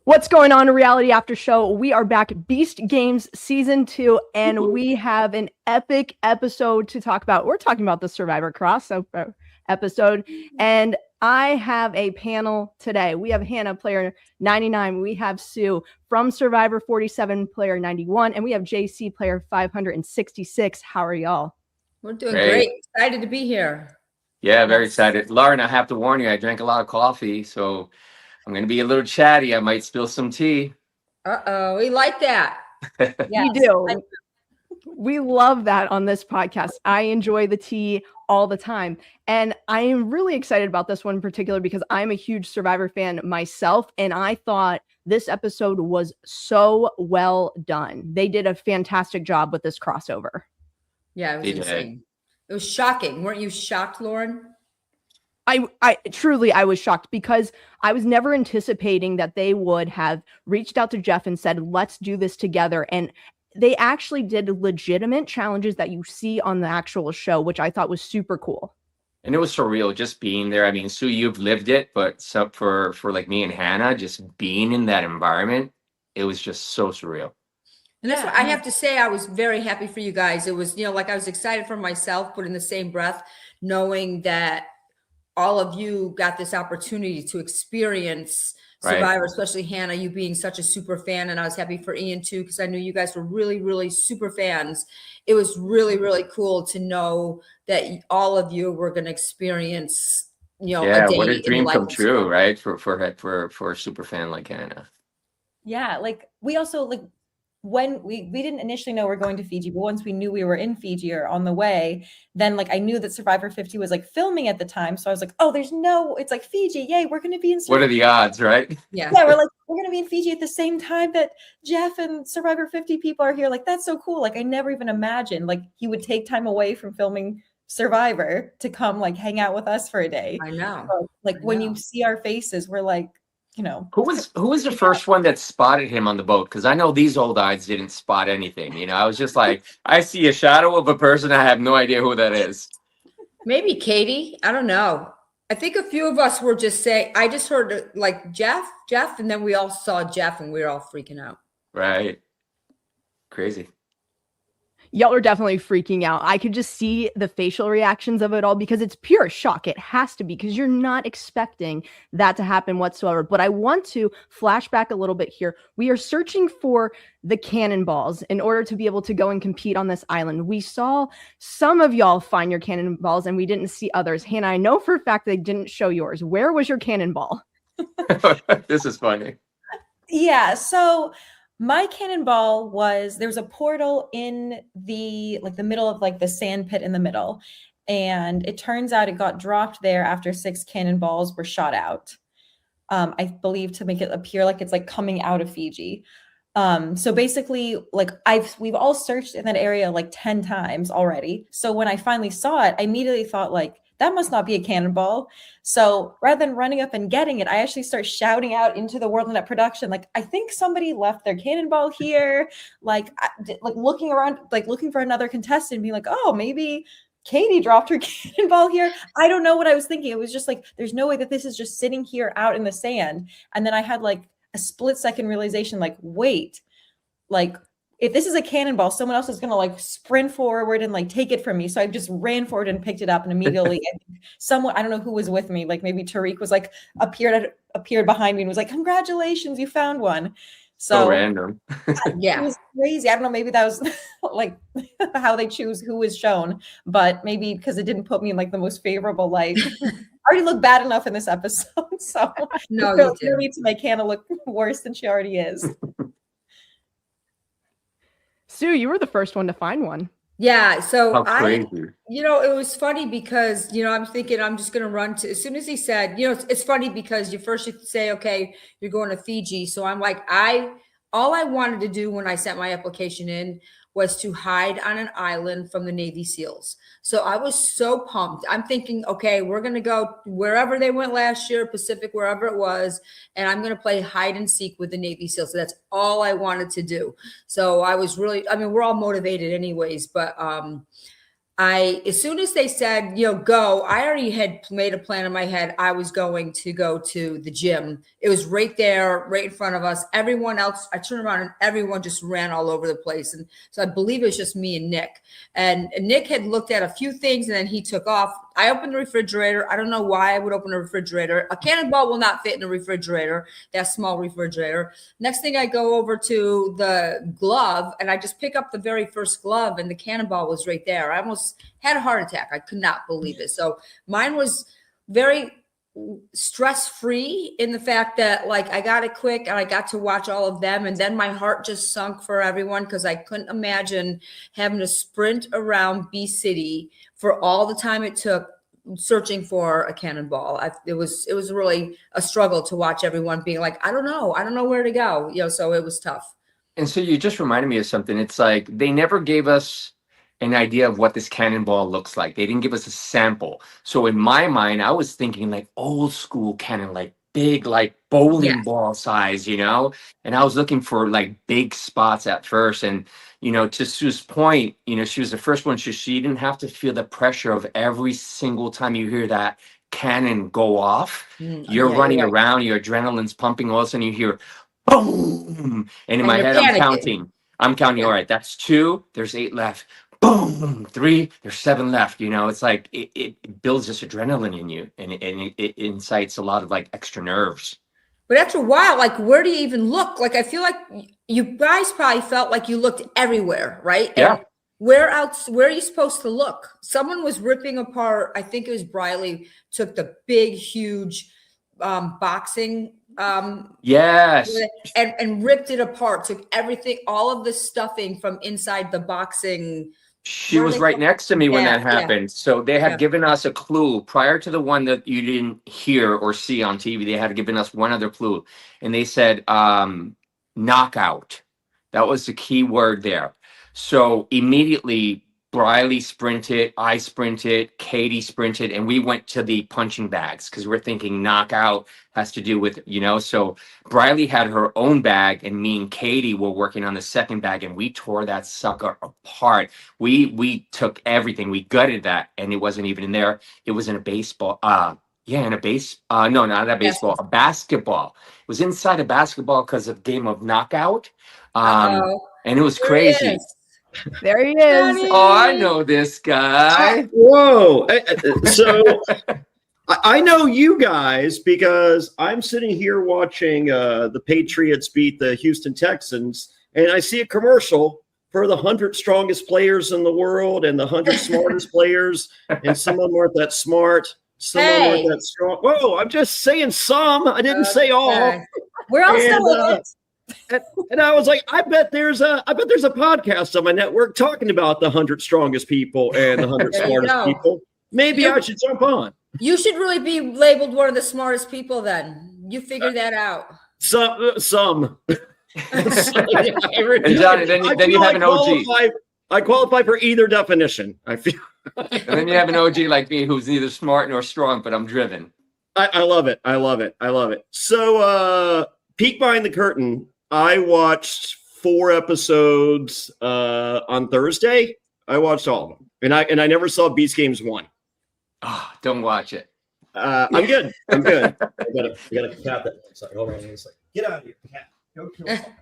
What's going on in Reality After Show? We are back, Beast Games Season 2, and we have an epic episode to talk about. We're talking about the Survivor crossover episode, and I have a panel today. We have Hannah, player 99. We have Sue from Survivor 47, player 91, and we have JC, player 566. How are y'all? We're doing great. Excited to be here. Yeah, very excited. Lauren, I have to warn you, I drank a lot of coffee, so I'm going to be a little chatty. I might spill some tea. Uh-oh, we like that. We do. We love that on this podcast. I enjoy the tea all the time. And I am really excited about this one in particular because I'm a huge Survivor fan myself. And I thought this episode was so well done. They did a fantastic job with this crossover. Yeah, it was insane. It was shocking. Weren't you shocked, Lauren? I truly was shocked because I was never anticipating that they would have reached out to Jeff and said, let's do this together. And they actually did legitimate challenges that you see on the actual show, which I thought was super cool. And it was surreal just being there. I mean, Sue, you've lived it, but so for like me and Hannah, just being in that environment, it was just so surreal. And that's what I have to say. I was very happy for you guys. It was, like I was excited for myself, but in the same breath, knowing that all of you got this opportunity to experience Survivor, especially Hannah, you being such a super fan. And I was happy for Ian too, because I knew you guys were really, really super fans. It was really, really cool to know that all of you were going to experience, a day what a dream come true, right? For a super fan like Hannah. Yeah, like we also when we didn't initially know we're going to Fiji, but once we knew we were in Fiji or on the way, then I knew that Survivor 50 was filming at the time. So I was like, oh, it's Fiji. Yay, we're going to be in What are the odds, right? Yeah, we're going to be in Fiji at the same time that Jeff and Survivor 50 people are here. That's so cool. I never even imagined he would take time away from filming Survivor to come hang out with us for a day. I know. So, when you see our faces, we're who was the first one that spotted him on the boat? Because I know these old eyes didn't spot anything. I was just I see a shadow of a person. I have no idea who that is. Maybe Katie. I don't know. I think a few of us were just saying, I just heard Jeff, and then we all saw Jeff and we were all freaking out. Right. Crazy. Y'all are definitely freaking out. I could just see the facial reactions of it all because it's pure shock. It has to be because you're not expecting that to happen whatsoever. But I want to flash back a little bit here. We are searching for the cannonballs in order to be able to go and compete on this island. We saw some of y'all find your cannonballs and we didn't see others. Hannah, I know for a fact they didn't show yours. Where was your cannonball? This is funny. Yeah, so my cannonball there was a portal in the the middle of the sand pit in the middle. And it turns out it got dropped there after 6 cannonballs were shot out. I believe to make it appear like it's coming out of Fiji. So basically we've all searched in that area 10 times already. So when I finally saw it, I immediately thought that must not be a cannonball. So rather than running up and getting it, I actually start shouting out into the World Net production, I think somebody left their cannonball here. Looking around, looking for another contestant, being oh, maybe Katie dropped her cannonball here. I don't know what I was thinking. It was just there's no way that this is just sitting here out in the sand. And then I had a split second realization, wait, if this is a cannonball, someone else is going to sprint forward and take it from me. So I just ran forward and picked it up, and immediately someone, I don't know who was with me, maybe Tariq was appeared behind me and was congratulations, you found one. So random. Yeah. It was crazy. I don't know, maybe that was how they choose who is shown, but maybe because it didn't put me in the most favorable light. I already look bad enough in this episode. So no need to make Hannah look worse than she already is. Sue, you were the first one to find one. Yeah. So crazy. It was funny because, I'm thinking I'm just going to run to, as soon as he said, it's funny because you say, okay, you're going to Fiji. So I'm all I wanted to do when I sent my application in was to hide on an island from the Navy SEALs. So I was so pumped. I'm thinking, okay, we're going to go wherever they went last year, Pacific, wherever it was. And I'm going to play hide and seek with the Navy SEALs. So that's all I wanted to do. So I was really, we're all motivated anyways, but as soon as they said, go, I already had made a plan in my head. I was going to go to the gym. It was right there, right in front of us. Everyone else, I turned around and everyone just ran all over the place. And so I believe it was just me and Nick. And Nick had looked at a few things and then he took off. I opened the refrigerator. I don't know why I would open a refrigerator. A cannonball will not fit in a refrigerator, that small refrigerator. Next thing, I go over to the glove and I just pick up the very first glove and the cannonball was right there. I almost had a heart attack. I could not believe it. So mine was very stress-free in the fact that like I got it quick and I got to watch all of them. And then my heart just sunk for everyone because I couldn't imagine having to sprint around B City for all the time it took searching for a cannonball. It was really a struggle to watch everyone being like, I don't know where to go. So it was tough. And so you just reminded me of something. It's like they never gave us an idea of what this cannonball looks like. They didn't give us a sample. So in my mind, I was thinking like old school cannon, like big, like bowling ball size, and I was looking for like big spots at first. And, to Sue's point, she was the first one. She didn't have to feel the pressure of every single time you hear that cannon go off. You're running around, your adrenaline's pumping, all of a sudden you hear boom. And in my head, I'm counting. All right, that's 2. There's 8 left. Boom, 3, there's 7 left. It's like it builds this adrenaline in you and it incites a lot of like extra nerves. But after a while, like, where do you even look? Like, I feel like you guys probably felt like you looked everywhere, right? Yeah. And where are you supposed to look? Someone was ripping apart, I think it was Briley, took the big, huge boxing yes, and ripped it apart, took everything, all of the stuffing from inside the boxing. She was right next to me when that happened. Yeah. So they had given us a clue prior to the one that you didn't hear or see on TV. They had given us one other clue, and they said knockout. That was the key word there. So immediately Briley sprinted, I sprinted, Katie sprinted, and we went to the punching bags because we're thinking knockout has to do with, so Briley had her own bag and me and Katie were working on the second bag and we tore that sucker apart. We took everything, we gutted that, and it wasn't even in there. It was in a baseball, no, not a baseball, a basketball. It was inside a basketball because of game of knockout. And it was crazy. There he is. Oh, I know this guy. Whoa. So I know you guys because I'm sitting here watching the Patriots beat the Houston Texans, and I see a commercial for the 100 strongest players in the world and the 100 smartest players, and some of them weren't that smart. Some of them weren't that strong. Whoa, I'm just saying some. I didn't say all. We're all still in it. And I was like, I bet there's a podcast on my network talking about the 100 strongest people and the 100 smartest people. Maybe I should jump on. You should really be labeled one of the smartest people then. You figure that out. Some. And Johnny, then you have an OG. I qualify for either definition, I feel. And then you have an OG like me who's neither smart nor strong, but I'm driven. I love it. I love it. So peek behind the curtain. I watched 4 episodes on Thursday. I watched all of them, and I never saw Beast Games 1. Oh, don't watch it. I'm good. I gotta cat that. Sorry, hold on a second. Get out of here, cat. Go kill yourself.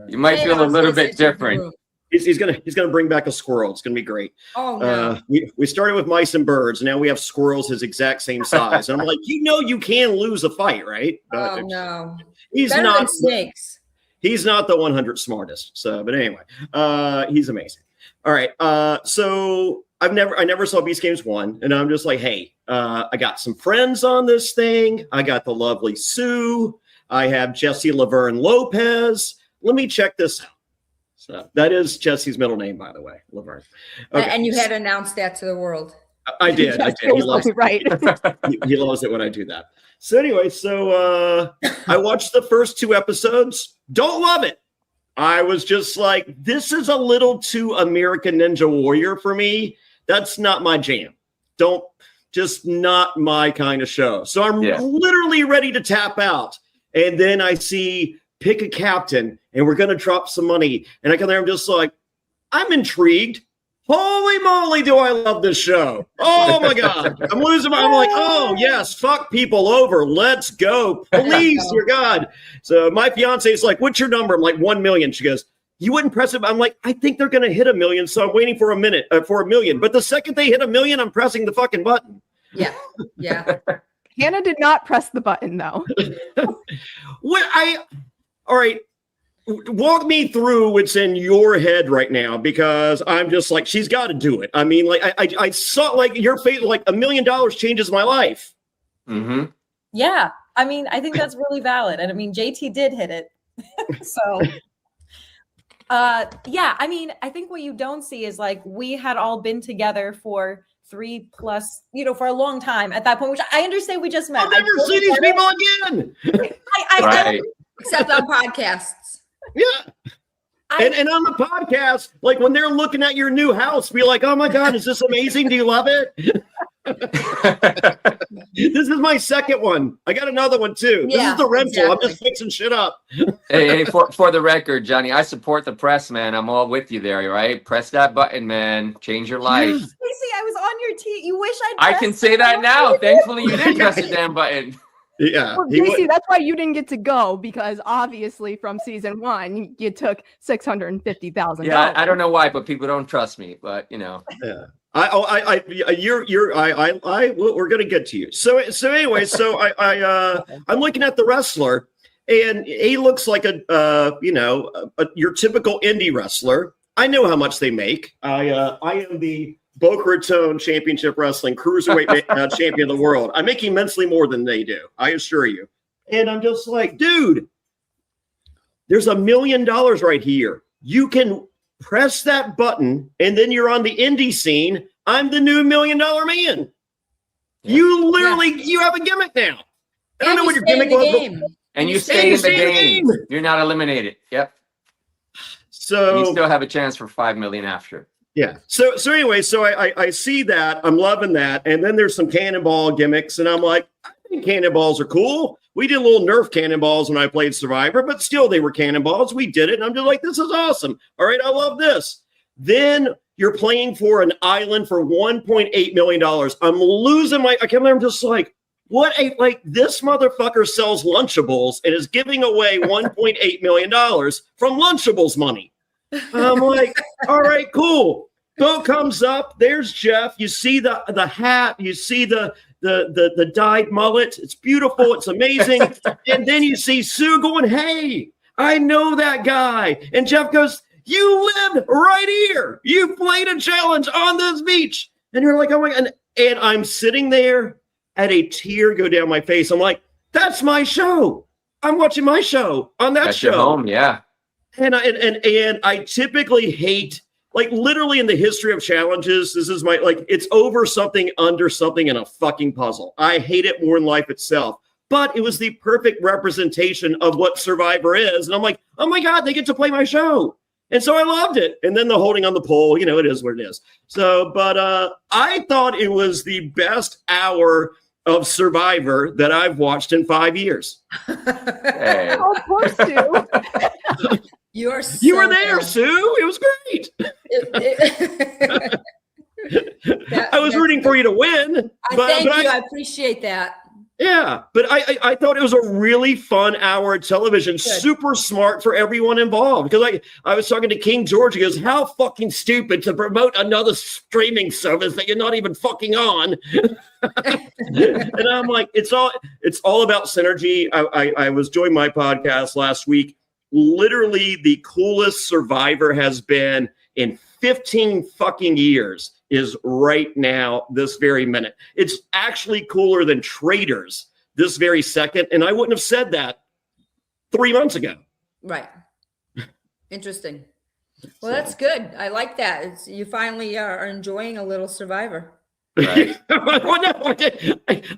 You might feel a little bit different. He's gonna bring back a squirrel. It's gonna be great. Oh no. We started with mice and birds, and now we have squirrels his exact same size. And I'm like, you can lose a fight, right? Oh no. He's better not than snakes. He's not the 100 smartest. So, but anyway, he's amazing. All right. So I never saw Beast Games 1, and I'm just like, hey, I got some friends on this thing. I got the lovely Sue. I have Jesse Laverne Lopez. Let me check this out. So that is Jesse's middle name, by the way, Laverne. Okay. And you had announced that to the world. I did. He loves it. Right. He loves it when I do that. So anyway, I watched the first 2 episodes. Don't love it. I was just like, this is a little too American Ninja Warrior for me. That's not my jam. Just not my kind of show. So I'm literally ready to tap out. And then I see pick a captain and we're going to drop some money. And I come there, I'm just like, I'm intrigued. Holy moly, do I love this show. Oh my God. I'm losing I'm like, oh yes, fuck people over. Let's go. Please, dear God. So my fiance is like, what's your number? I'm like, 1 million. She goes, you wouldn't press it. I'm like, I think they're going to hit 1 million. So I'm waiting for for 1 million. But the second they hit 1 million, I'm pressing the fucking button. Yeah. Yeah. Hannah did not press the button though. All right. Walk me through what's in your head right now, because I'm just like, she's got to do it. I mean, like I saw like your face, like $1 million changes my life. Mm-hmm. Yeah. I mean, I think that's really valid. And I mean, JT did hit it. So yeah, I mean, I think what you don't see is like we had all been together for 3+, for a long time at that point, which I understand we just met. I'll never see these people again. Right. Except on podcasts. Yeah. And on the podcast, like when they're looking at your new house, be like, oh my God, is this amazing? Do you love it? This is my second one. I got another one too. This is the rental. Exactly. I'm just fixing shit up. Hey, for the record, Johnny, I support the press, man. I'm all with you there, right? Press that button, man. Change your life. Stacey, I was on your team. You wish I can say that now. Thankfully, you did press the damn button. Yeah. Well, JC, that's why you didn't get to go, because obviously from season 1 you took $650,000. Yeah, I don't know why, but people don't trust me. But Yeah. We're gonna get to you. So anyway, so I'm looking at the wrestler, and he looks like your typical indie wrestler. I know how much they make. I am the Boca Raton Championship Wrestling Cruiserweight champion of the world. I make immensely more than they do, I assure you. And I'm just like, dude, there's $1 million right here. You can press that button, and then you're on the indie scene. I'm the new $1 million man. Yeah. You literally, you have a gimmick now. I don't know what your gimmick was. And you stay in the game. You're not eliminated. Yep. So you still have a chance for $5 million after. Yeah. So anyway, so I see that. I'm loving that. And then there's some cannonball gimmicks, and I'm like, I think cannonballs are cool. We did little Nerf cannonballs when I played Survivor, but still they were cannonballs. We did it. And I'm just like, this is awesome. All right, I love this. Then you're playing for an island for $1.8 million. I'm losing I can't remember. I'm just like, this motherfucker sells Lunchables and is giving away $1.8 million from Lunchables money. I'm like, all right, cool. Boat comes up. There's Jeff. You see the hat. You see the dyed mullet. It's beautiful. It's amazing. And then you see Sue going, hey, I know that guy. And Jeff goes, you live right here. You played a challenge on this beach. And you're like, oh my God. And I'm sitting there at a tear go down my face. I'm like, that's my show. I'm watching my show on that show. Your home, yeah. And I typically hate, like, literally in the history of challenges, this is it's over something, under something, in a fucking puzzle. I hate it more than life itself. But it was the perfect representation of what Survivor is. And I'm like, oh my God, they get to play my show. And so I loved it. And then the holding on the pole, it is what it is. So, but I thought it was the best hour of Survivor that I've watched in 5 years. Hey. Oh, poor Sue. You were there, Sue. It was great. I was rooting for you to win. Thank you. I appreciate that. Yeah, but I thought it was a really fun hour of television. Good. Super smart for everyone involved. Because I was talking to King George. He goes, how fucking stupid to promote another streaming service that you're not even fucking on. And I'm like, it's all about synergy. I was doing my podcast last week. Literally the coolest Survivor has been in 15 fucking years is right now, this very minute. It's actually cooler than Traitors this very second. And I wouldn't have said that 3 months ago. Right. Interesting. Well, that's good. I like that. You finally are enjoying a little Survivor. Right. Well, no,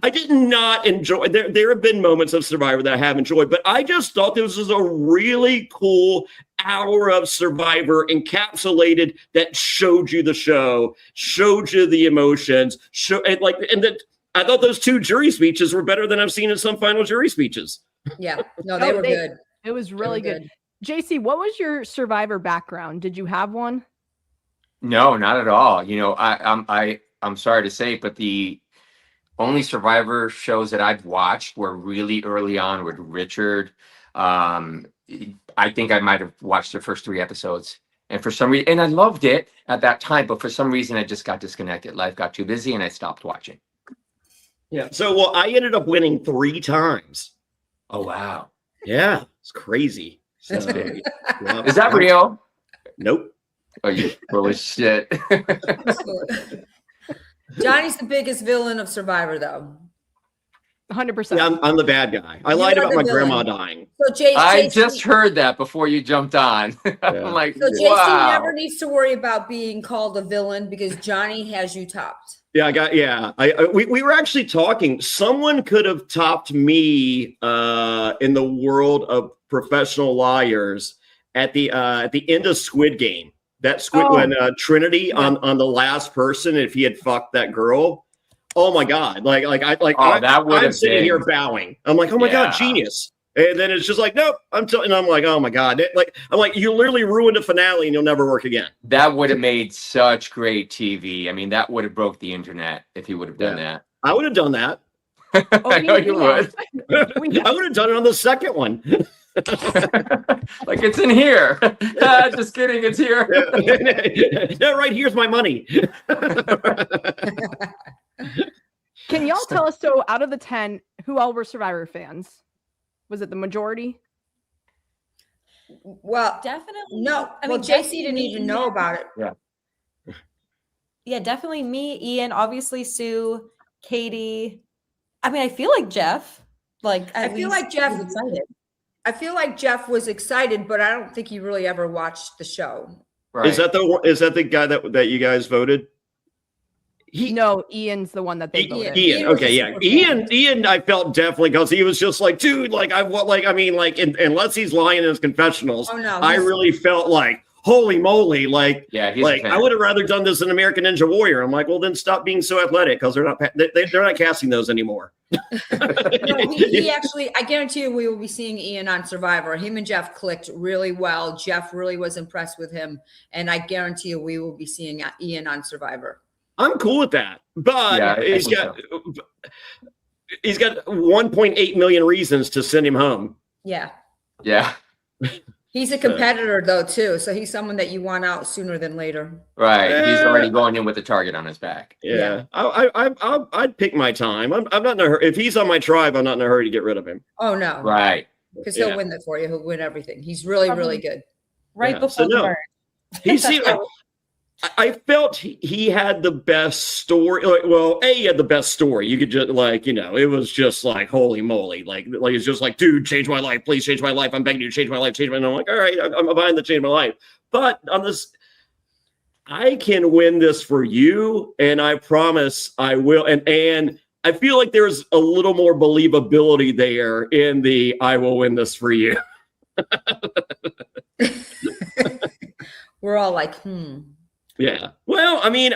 I did not enjoy. There have been moments of Survivor that I have enjoyed, but I just thought this was a really cool hour of Survivor encapsulated that showed you the show, showed you the emotions, and that I thought those 2 jury speeches were better than I've seen in some final jury speeches. Yeah, no, they were good. It was really good. JC, what was your Survivor background? Did you have one? No, not at all. I'm sorry to say, but the only Survivor shows that I've watched were really early on with Richard. I think I might have watched the first 3 episodes, and for some reason, and I loved it at that time, but for some reason, I just got disconnected. Life got too busy, and I stopped watching. Yeah. So, well, I ended up winning 3 times. Oh wow, Yeah, it's crazy. that's So, big. yeah. Is that real? Nope. Oh, you full of shit. Johnny's the biggest villain of Survivor, though. 100%. Yeah, I'm the bad guy. I You lied are about the my villain. grandma dying. So I JC, just heard that before you jumped on. I'm like, so JC wow. never needs to worry about being called a villain because Johnny has you topped. Yeah, we were actually talking. Someone could have topped me in the world of professional liars at the end of Squid Game. That Squid when Trinity on the last person, if he had fucked that girl. Oh my God! I'm sitting here bowing. I'm like, oh my God, genius! And then it's just like, nope. And I'm like, oh my God! I'm like, you literally ruined a finale, and you'll never work again. That would have made such great TV. I mean, that would have broke the internet if he would have done that. I would have done that. I know you would. I would have done it on the second one. Like, it's in here. Just kidding, it's here. Yeah, right. Here's my money. Can y'all tell us, so out of the 10, who all were Survivor fans? Was it the majority? Well, Definitely. no. I Well, mean, JC didn't even know about it. Yeah, definitely me, Ian, obviously Sue, Katie. I mean, I feel like Jeff. I feel like Jeff was excited. I feel like Jeff was excited, but I don't think he really ever watched the show. Right. Is that the guy that you guys voted? No, Ian's the one that they voted. Ian. Okay, yeah. Ian, I felt definitely because he was just like, dude, unless he's lying in his confessionals, Oh no. I really felt like, holy moly, he's a fan. I would have rather done this in American Ninja Warrior. I'm like, well, then stop being so athletic because they're not casting those anymore. No, he actually, I guarantee you, we will be seeing Ian on Survivor. Him and Jeff clicked really well. Jeff really was impressed with him, and I guarantee you, we will be seeing Ian on Survivor. I'm cool with that, but he's got 1.8 million reasons to send him home. Yeah. Yeah. He's a competitor though too, so he's someone that you want out sooner than later. Right. He's already going in with a target on his back. Yeah. I'd pick my time. I'm not in a hurry. If he's on my tribe, I'm not in a hurry to get rid of him. Oh no. Right. Because he'll win that for you. He'll win everything. He's really, really good. Right before the merge. He seemed. I felt he had the best story. Well, he had the best story. You could just it was just like, holy moly. Like it's just like, dude, change my life. Please change my life. I'm begging you to change my life. And I'm like, all right, I'm behind the change my life. But on this, I can win this for you. And I promise I will. And I feel like there's a little more believability there in the, I will win this for you. We're all like, Yeah. Well, I mean,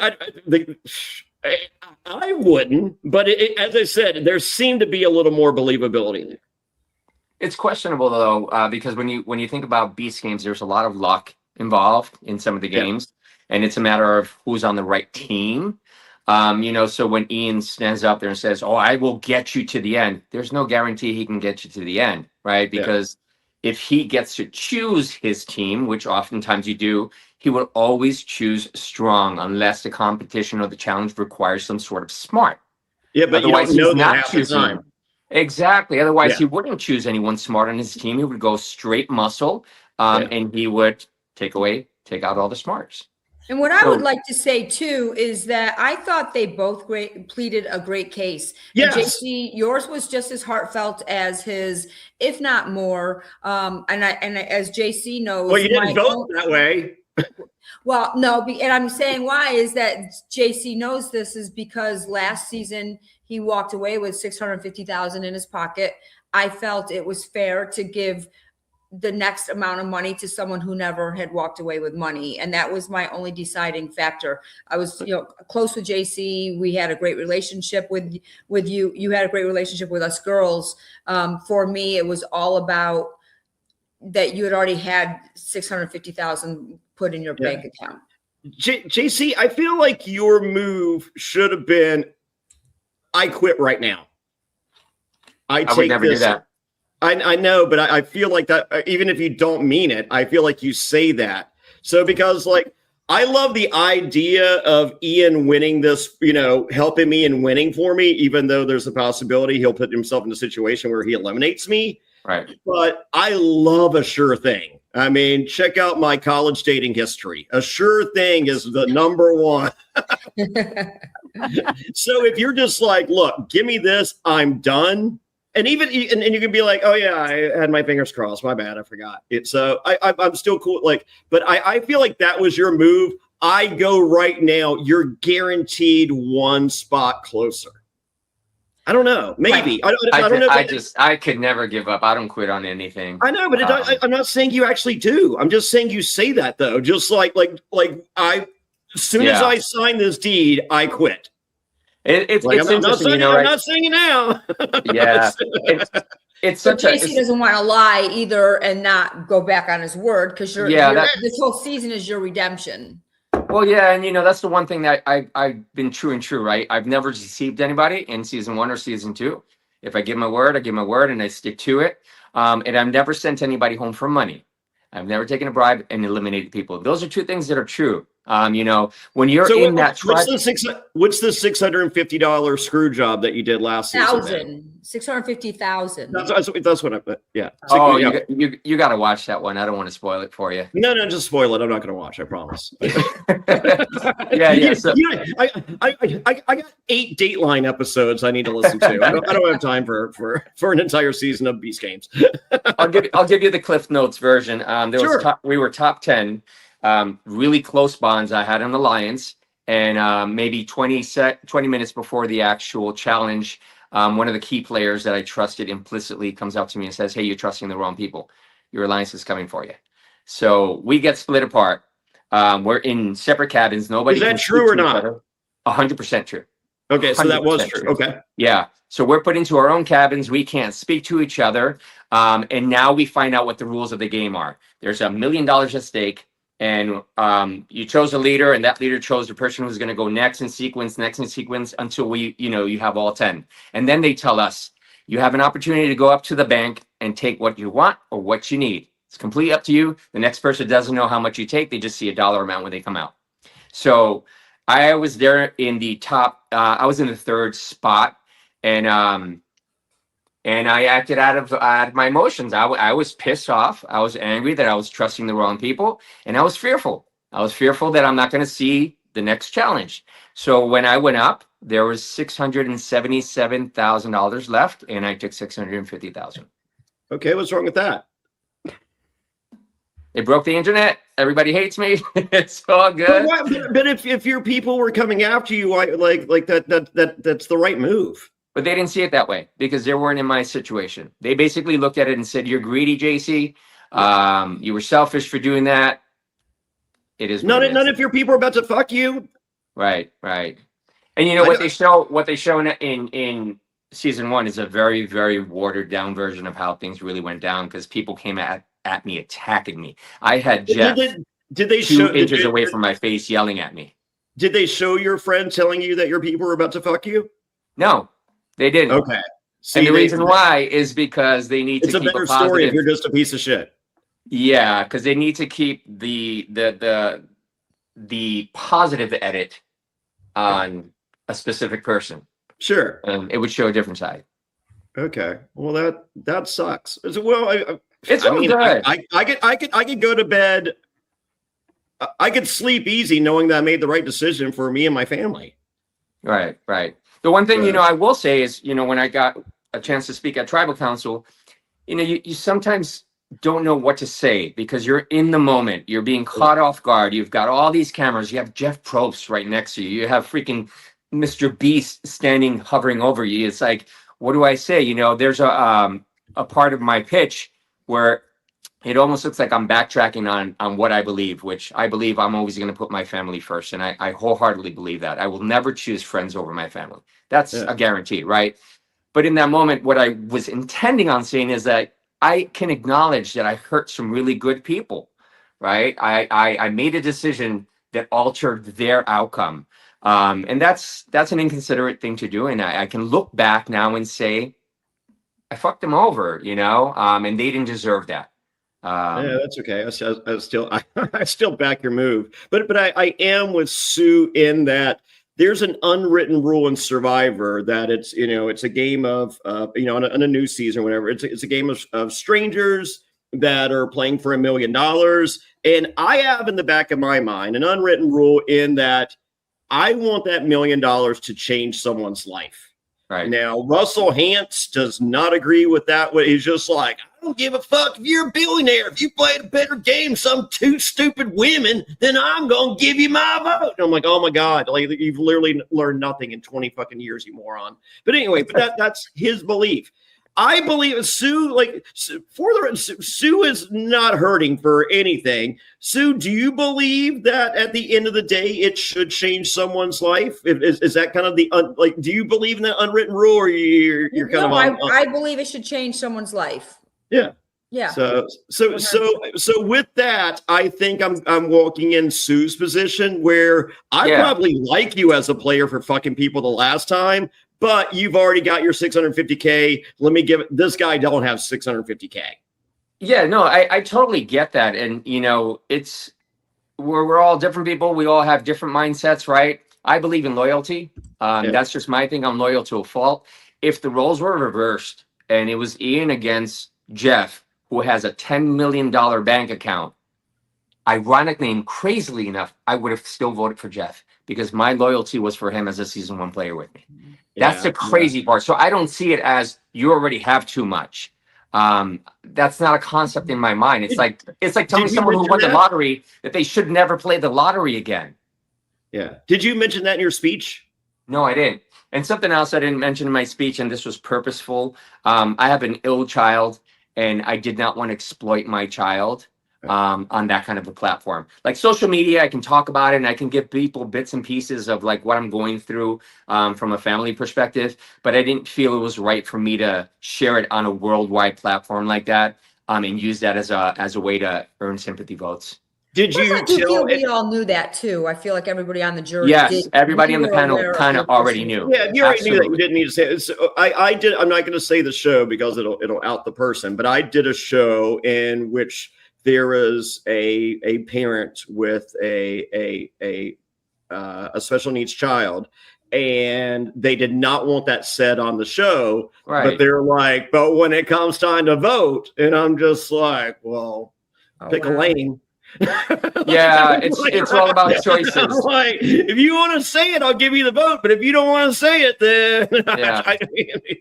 I wouldn't, but as I said, there seemed to be a little more believability there. It's questionable though, because when you think about Beast games, there's a lot of luck involved in some of the games, and it's a matter of who's on the right team. So when Ian stands up there and says, "Oh, I will get you to the end," there's no guarantee he can get you to the end, right? Because if he gets to choose his team, which oftentimes you do, he will always choose strong unless the competition or the challenge requires some sort of smart. Yeah, but otherwise, you don't know that half the time. Exactly. Otherwise, he wouldn't choose anyone smart on his team. He would go straight muscle, and he would take out all the smarts. And what I would like to say too is that I thought they both pleaded a great case. Yes. And JC, yours was just as heartfelt as his, if not more. And as JC knows, well, you didn't vote that way. Well, no, and I'm saying why is that JC knows this is because last season he walked away with $650,000 in his pocket. I felt it was fair to give the next amount of money to someone who never had walked away with money. And that was my only deciding factor. I was, close with JC. We had a great relationship with you. You had a great relationship with us girls. For me, it was all about that you had already had $650,000 put in your bank account. JC, I feel like your move should have been, I quit right now. I would never do that. I know, but I feel like that, even if you don't mean it, I feel like you say that. So because like, I love the idea of Ian winning this, helping me and winning for me, even though there's a possibility he'll put himself in a situation where he eliminates me. Right. But I love a sure thing. I mean, check out my college dating history. A sure thing is the number one. So if you're just like, look, give me this, I'm done. And even and you can be like, oh yeah, I had my fingers crossed. My bad, I forgot it. So I'm still cool. Like, but I feel like that was your move. I go right now. You're guaranteed one spot closer. I don't know. Maybe I don't know. I could never give up. I don't quit on anything. I know, but I'm not saying you actually do. I'm just saying you say that though. Just like as soon as I sign this deed, I quit. It's I'm interesting, right? I'm not saying it now. Yeah, it's such JC doesn't want to lie either and not go back on his word because this whole season is your redemption. Well, yeah, and that's the one thing that I've been true and true, right? I've never deceived anybody in season 1 or season 2. If I give my word, I give my word, and I stick to it. And I've never sent anybody home for money. I've never taken a bribe and eliminated people. Those are two things that are true. When you're in that tribe, what's the $650 screw job that you did last season? $650,000. That's what I. Yeah. Oh, you got to watch that one. I don't want to spoil it for you. No, just spoil it. I'm not going to watch. I promise. Yeah. So, I got 8 Dateline episodes I need to listen to. I don't have time for an entire season of Beast Games. I'll give you the Cliff Notes version. We were top 10. Really close bonds I had on the Lions, and maybe 20 minutes before the actual challenge, one of the key players that I trusted implicitly comes up to me and says, hey, you're trusting the wrong people. Your alliance is coming for you. So we get split apart. We're in separate cabins. Nobody. Is that true or not? 100% true. Okay, so that was true. Okay. Yeah. So we're put into our own cabins. We can't speak to each other. And now we find out what the rules of the game are. There's $1 million at stake. And you chose a leader, and that leader chose the person who's going to go next in sequence until you have all 10. And then they tell us, you have an opportunity to go up to the bank and take what you want or what you need. It's completely up to you. The next person doesn't know how much you take. They just see a dollar amount when they come out. So I was there in the top, I was in the 3rd spot, and I acted out of my emotions. I was pissed off. I was angry that I was trusting the wrong people, and I was fearful. I was fearful that I'm not going to see the next challenge. So when I went up, there was $677,000 left, and I took $650,000. Okay, what's wrong with that? It broke the internet. Everybody hates me. It's all good. But if your people were coming after you, like that's the right move. But they didn't see it that way because they weren't in my situation. They basically looked at it and said, you're greedy, JC. You were selfish for doing that. It is. None if your people are about to fuck you. Right. And what they show in season 1 is a very, very watered down version of how things really went down because people came at me, attacking me. I had Jeff did they 2 inches away from my face yelling at me. Did they show your friend telling you that your people were about to fuck you? No. They didn't. Okay. And the reason why is because they need to keep a better story if you're just a piece of shit. Yeah, because they need to keep the positive edit on a specific person. Sure. It would show a different side. Okay. Well, that sucks. Well, it's all good. I could go to bed. I could sleep easy knowing that I made the right decision for me and my family. Right. The one thing, I will say is, when I got a chance to speak at Tribal Council, you sometimes don't know what to say because you're in the moment. You're being caught off guard. You've got all these cameras. You have Jeff Probst right next to you. You have freaking Mr. Beast hovering over you. It's like, what do I say? There's a part of my pitch where it almost looks like I'm backtracking on what I believe, which I believe I'm always going to put my family first. And I wholeheartedly believe that. I will never choose friends over my family. That's a guarantee, right? But in that moment, what I was intending on saying is that I can acknowledge that I hurt some really good people, right? I made a decision that altered their outcome. And that's an inconsiderate thing to do. And I can look back now and say, I fucked them over, and they didn't deserve that. Yeah, that's okay. I still back your move, but I am with Sue in that there's an unwritten rule in Survivor that it's a game of on a new season, whatever. It's a game of strangers that are playing for $1 million, and I have in the back of my mind an unwritten rule in that I want that $1 million to change someone's life. Right. Now, Russell Hantz does not agree with that. He's just like, I don't give a fuck if you're a billionaire. If you played a better game, some two stupid women, then I'm going to give you my vote. And I'm like, oh my God, like you've literally learned nothing in 20 fucking years, you moron. But anyway, that's his belief. I believe Sue, Sue is not hurting for anything. Sue, do you believe that at the end of the day, it should change someone's life? Is that kind of do you believe in that unwritten rule, or you're kind of on? I believe it should change someone's life. Yeah. Yeah. So with that, I think I'm walking in Sue's position where I probably like you as a player for fucking people the last time, but you've already got your 650K. Let me give it. This guy don't have 650K. Yeah, no, I totally get that. And, we're all different people. We all have different mindsets, right? I believe in loyalty. That's just my thing. I'm loyal to a fault. If the roles were reversed and it was Ian against Jeff, who has a $10 million bank account, ironically and crazily enough, I would have still voted for Jeff because my loyalty was for him as a season 1 player with me. That's the crazy part. So I don't see it as you already have too much. That's not a concept in my mind. It's like telling someone who won the lottery that they should never play the lottery again. Yeah. Did you mention that in your speech? No, I didn't. And something else I didn't mention in my speech, and this was purposeful. I have an ill child, and I did not want to exploit my child on that kind of a platform. Like social media, I can talk about it and I can give people bits and pieces of like what I'm going through from a family perspective, but I didn't feel it was right for me to share it on a worldwide platform like that and use that as a way to earn sympathy votes. Did you tell? We all knew that too. I feel like everybody on the jury. Yes, everybody on the panel kind of already knew. Yeah, you already knew that. You didn't need to say it. So I did. I'm not going to say the show because it'll out the person. But I did a show in which there is a parent with a special needs child, and they did not want that said on the show. Right. But they're like, but when it comes time to vote, and I'm just like, well, pick a lane. Yeah, it's all about choices. Like, if you want to say it, I'll give you the vote. But if you don't want to say it, then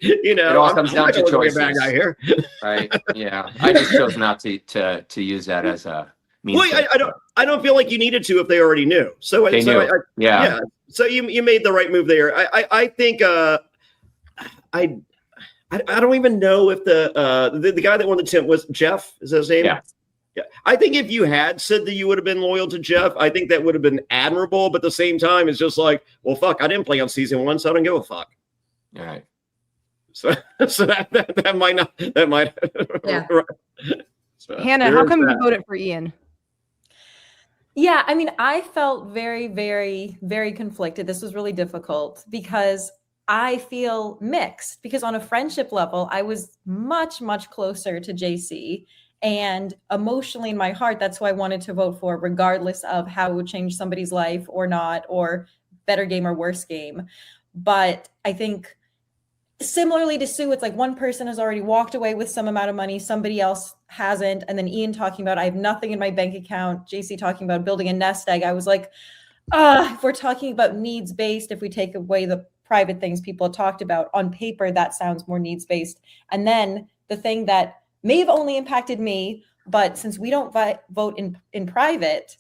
it all comes down to choices. Bad guy here. Right? Yeah, I just chose not to use that as a means. Well, I don't feel like you needed to if they already knew. So they knew. Yeah. So you made the right move there. I think I don't even know if the guy that won the temp was Jeff. Is that his name? Yeah. Yeah, I think if you had said that you would have been loyal to Jeff, I think that would have been admirable. But at the same time, it's just like, well, fuck, I didn't play on season 1, so I don't give a fuck. All right. So that might not. That might. Yeah. So, Hannah, how come you voted for Ian? Yeah, I mean, I felt very, very, very conflicted. This was really difficult because I feel mixed. Because on a friendship level, I was much, much closer to JC. And emotionally in my heart, that's who I wanted to vote for, regardless of how it would change somebody's life or not, or better game or worse game. But I think similarly to Sue, it's like one person has already walked away with some amount of money, somebody else hasn't. And then Ian talking about, I have nothing in my bank account. JC talking about building a nest egg. I was like, if we're talking about needs-based, if we take away the private things people have talked about, on paper, that sounds more needs-based. And then the thing that may have only impacted me, but since we don't vote in private,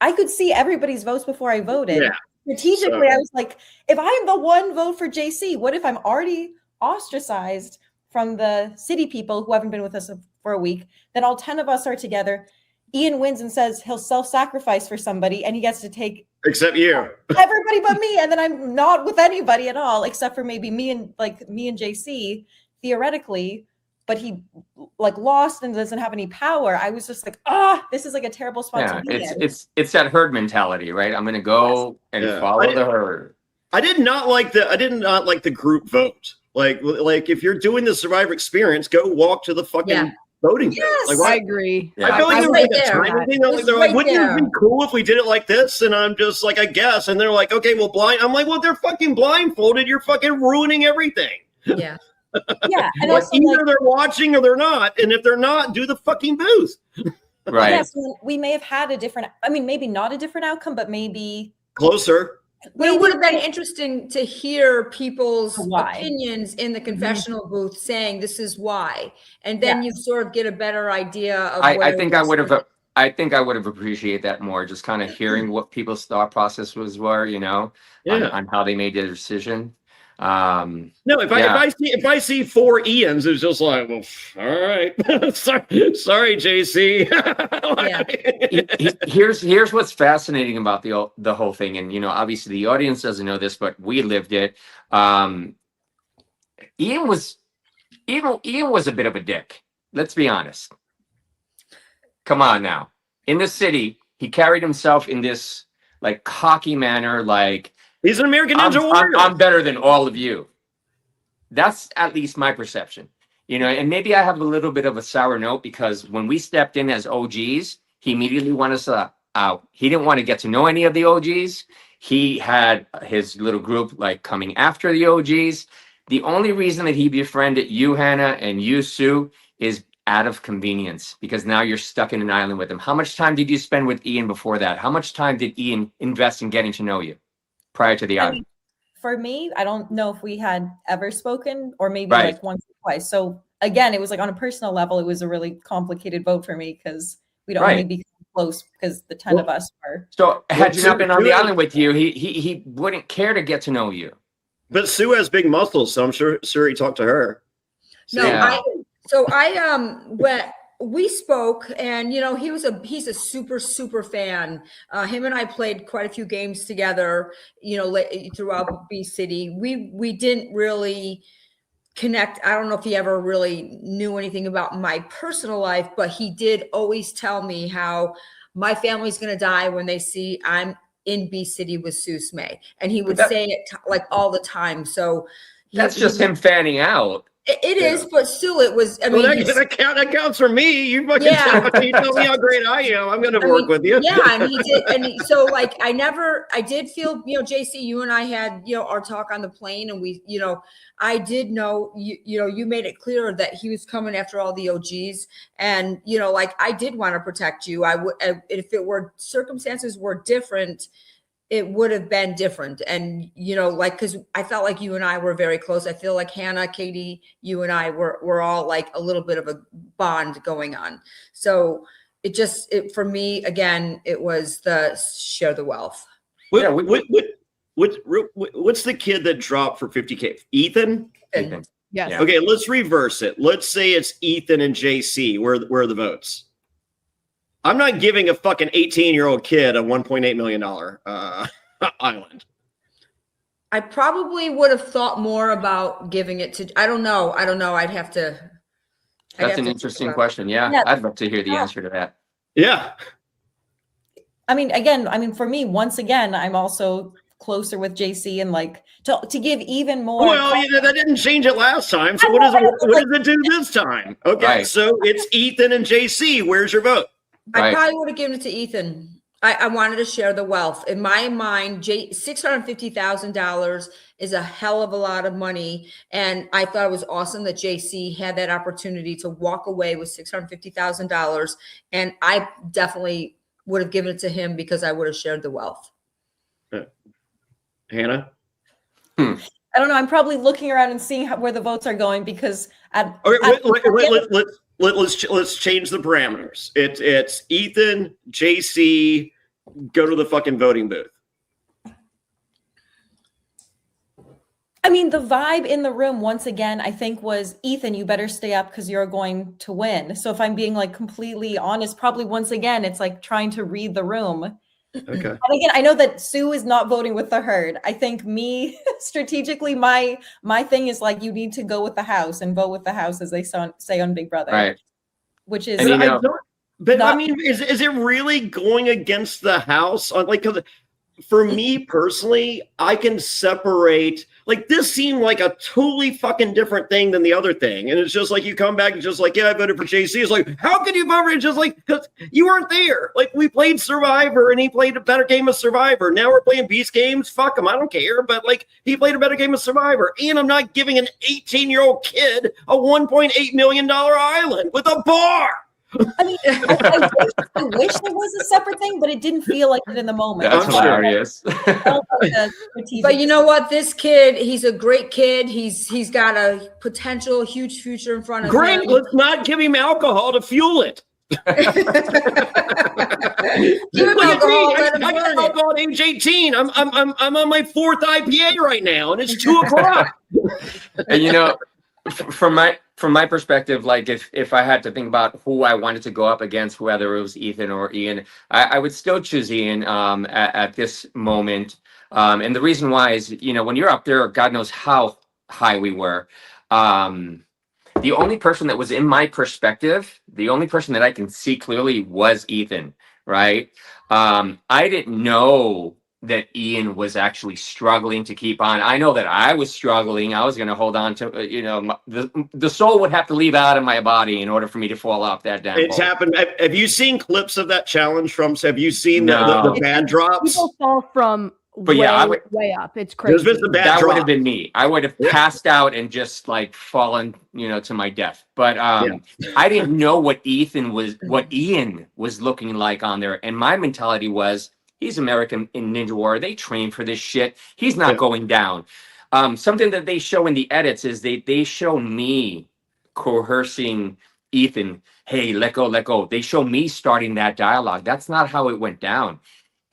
I could see everybody's votes before I voted. Yeah. Strategically, I was like, if I'm the one vote for JC, what if I'm already ostracized from the city people who haven't been with us for a week? Then all 10 of us are together. Ian wins and says he'll self-sacrifice for somebody, and he gets to take except you, everybody but me, and then I'm not with anybody at all, except for maybe me and JC. Theoretically, but he like lost and doesn't have any power. I was just like, this is like a terrible spot to be in. It's that herd mentality, right? I'm going to go and follow the herd. I did not like the group vote. Like if you're doing the Survivor experience, go walk to the fucking voting booth. Yes, Like, I agree. Yeah. I feel like was there right was like a there. timing thing. It was They're like, right wouldn't it have there. been cool if we did it like this? And I'm just like, I guess. And they're like, okay, well, blind. I'm like, well, they're fucking blindfolded. You're fucking ruining everything. Yeah. Yeah. And Like, also, either they're watching or they're not. And if they're not, do the fucking booth. Right. yes, we may have had a different, I mean, maybe not a different outcome, but maybe Closer. But it would have been interesting to hear people's Why. opinions in the confessional booth saying this is why, and then you sort of get a better idea of. I think I would have appreciated that more, just kind of hearing what people's thought processes were, on how they made their decision. No, if I see 4 Ians, it's just like, well, all right. sorry, JC. Here's what's fascinating about the whole thing, and obviously the audience doesn't know this, but we lived it. Ian was a bit of a dick. Let's be honest. Come on now. In the city, he carried himself in this like cocky manner, like he's an American Ninja Warrior. I'm better than all of you. That's at least my perception, and maybe I have a little bit of a sour note because when we stepped in as OGs, he immediately wanted us out. He didn't want to get to know any of the OGs. He had his little group like coming after the OGs. The only reason that he befriended you, Hannah, and you, Sue, is out of convenience because now you're stuck in an island with him. How much time did you spend with Ian before that? How much time did Ian invest in getting to know you prior to the island? For me, I don't know if we had ever spoken or maybe like once or twice. So again, it was like on a personal level, it was a really complicated vote for me because we'd only be close because the 10 of us were. So had you not been on the island with you, he wouldn't care to get to know you. But Sue has big muscles, so I'm sure he talked to her. When we spoke, and he's a super fan. Him and I played quite a few games together, throughout B City. We didn't really connect. I don't know if he ever really knew anything about my personal life, but he did always tell me how my family's going to die when they see I'm in B City with Sue Smey, and he would say it like all the time. So that's just him fanning out. It is, but still, it was. I mean, that counts for me. You fucking tell me how great I am. I'm going to work with you. Yeah, and he did, so like I did feel, JC, you and I had, our talk on the plane, and we, I did know, you made it clear that he was coming after all the OGs, and like I did want to protect you. I would, if it were circumstances were different, it would have been different. And, because I felt like you and I were very close. I feel like Hannah, Katie, you and I were all like a little bit of a bond going on. So for me, again, it was the share the wealth. What's the kid that dropped for 50K? Ethan? Yes. Yeah. Okay, let's reverse it. Let's say it's Ethan and JC. Where are the votes? I'm not giving a fucking 18-year-old kid a $1.8 million island. I probably would have thought more about giving it to. I don't know. I'd have to. That's an interesting question. Yeah, I'd love to hear the answer to that. Yeah. I mean, for me, once again, I'm also closer with JC and like to give even more. Well, that didn't change it last time. So what does it do this time? Okay, so it's Ethan and JC. Where's your vote? I probably would have given it to Ethan. I wanted to share the wealth. In my mind, $650,000 is a hell of a lot of money. And I thought it was awesome that JC had that opportunity to walk away with $650,000. And I definitely would have given it to him because I would have shared the wealth. Hannah? I don't know. I'm probably looking around and seeing where the votes are going because let's change the parameters. It's Ethan, JC, go to the fucking voting booth. I mean, the vibe in the room, once again, I think was, Ethan, you better stay up because you're going to win. So if I'm being like completely honest, probably once again, it's like trying to read the room. Okay. And again, I know that Sue is not voting with the herd. I think me strategically, my thing is like you need to go with the house and vote with the house, as they say on Big Brother, Right. which is. And you But I know- don't. But not- I mean, is it really going against the house? Like, 'cause for me personally, I can separate. Like, this seemed like a totally fucking different thing than the other thing, and it's just like you come back and just like, yeah, I voted for JC. It's like, how can you vote for it? Just like, because you weren't there. Like, we played Survivor, and he played a better game of Survivor. Now we're playing Beast Games. Fuck him, I don't care. But like, he played a better game of Survivor, and I'm not giving an 18-year-old kid a $1.8 million island with a bar. I mean, I wish there was a separate thing, but it didn't feel like it in the moment. That's I'm sure. hilarious. It felt like a strategic- But you know what? This kid, he's a great kid. He's got a potential huge future in front of Great, him. let's not give him alcohol to fuel it. Give him Look at alcohol, me. let him I got burn it. alcohol at age 18. I'm on my 4th IPA right now, and it's 2:00. And you know, from my perspective, like if I had to think about who I wanted to go up against, whether it was Ethan or Ian, I would still choose Ian at this moment. And the reason why is, you know, when you're up there, God knows how high we were. The only person that was in my perspective, the only person that I can see clearly was Ethan, right? I didn't know that Ian was actually struggling to keep on. I know that I was struggling. I was going to hold on to, you know, the soul would have to leave out of my body in order for me to fall off that damn It's pole. happened. Have you seen clips of that challenge from? Have you seen No. the bad drops? People fall from But way, yeah, I would- way up. It's There's crazy. been some bad That would drops. have been me. I would have passed out and just like fallen, you know, to my death. But I didn't know what Ian was looking like on there. And my mentality was, he's American in Ninja Warrior. They train for this shit. He's not going down. Something that they show in the edits is they show me coercing Ethan. Hey, let go, let go. They show me starting that dialogue. That's not how it went down.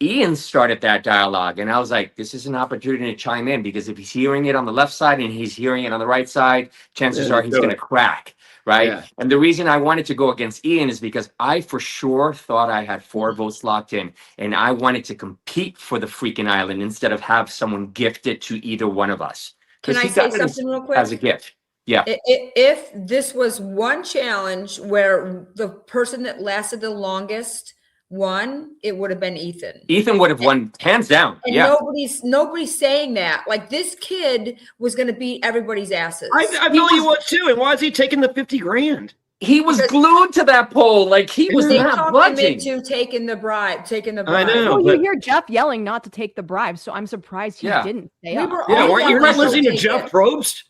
Ian started that dialogue, and I was like, this is an opportunity to chime in, because if he's hearing it on the left side and he's hearing it on the right side, chances are he's going to crack, right? Yeah. And the reason I wanted to go against Ian is because I for sure thought I had 4 votes locked in, and I wanted to compete for the freaking island instead of have someone gift it to either one of us. Can 'Cause I he say got it something real quick? as a gift? Yeah. If this was one challenge where the person that lasted the longest won, it would have been Ethan. Ethan would have won hands down. And Yeah. nobody's saying that. Like, this kid was going to beat everybody's asses. I feel you was too. And why is he taking the 50 grand? He was Because- glued to that pole. Like, he was they not talked him budging. into taking the bribe. I know. Oh, you but- hear Jeff yelling not to take the bribe, so I'm surprised he Yeah. didn't stay We up. were Yeah, all weren't you yelling listening to take Jeff it. Probst?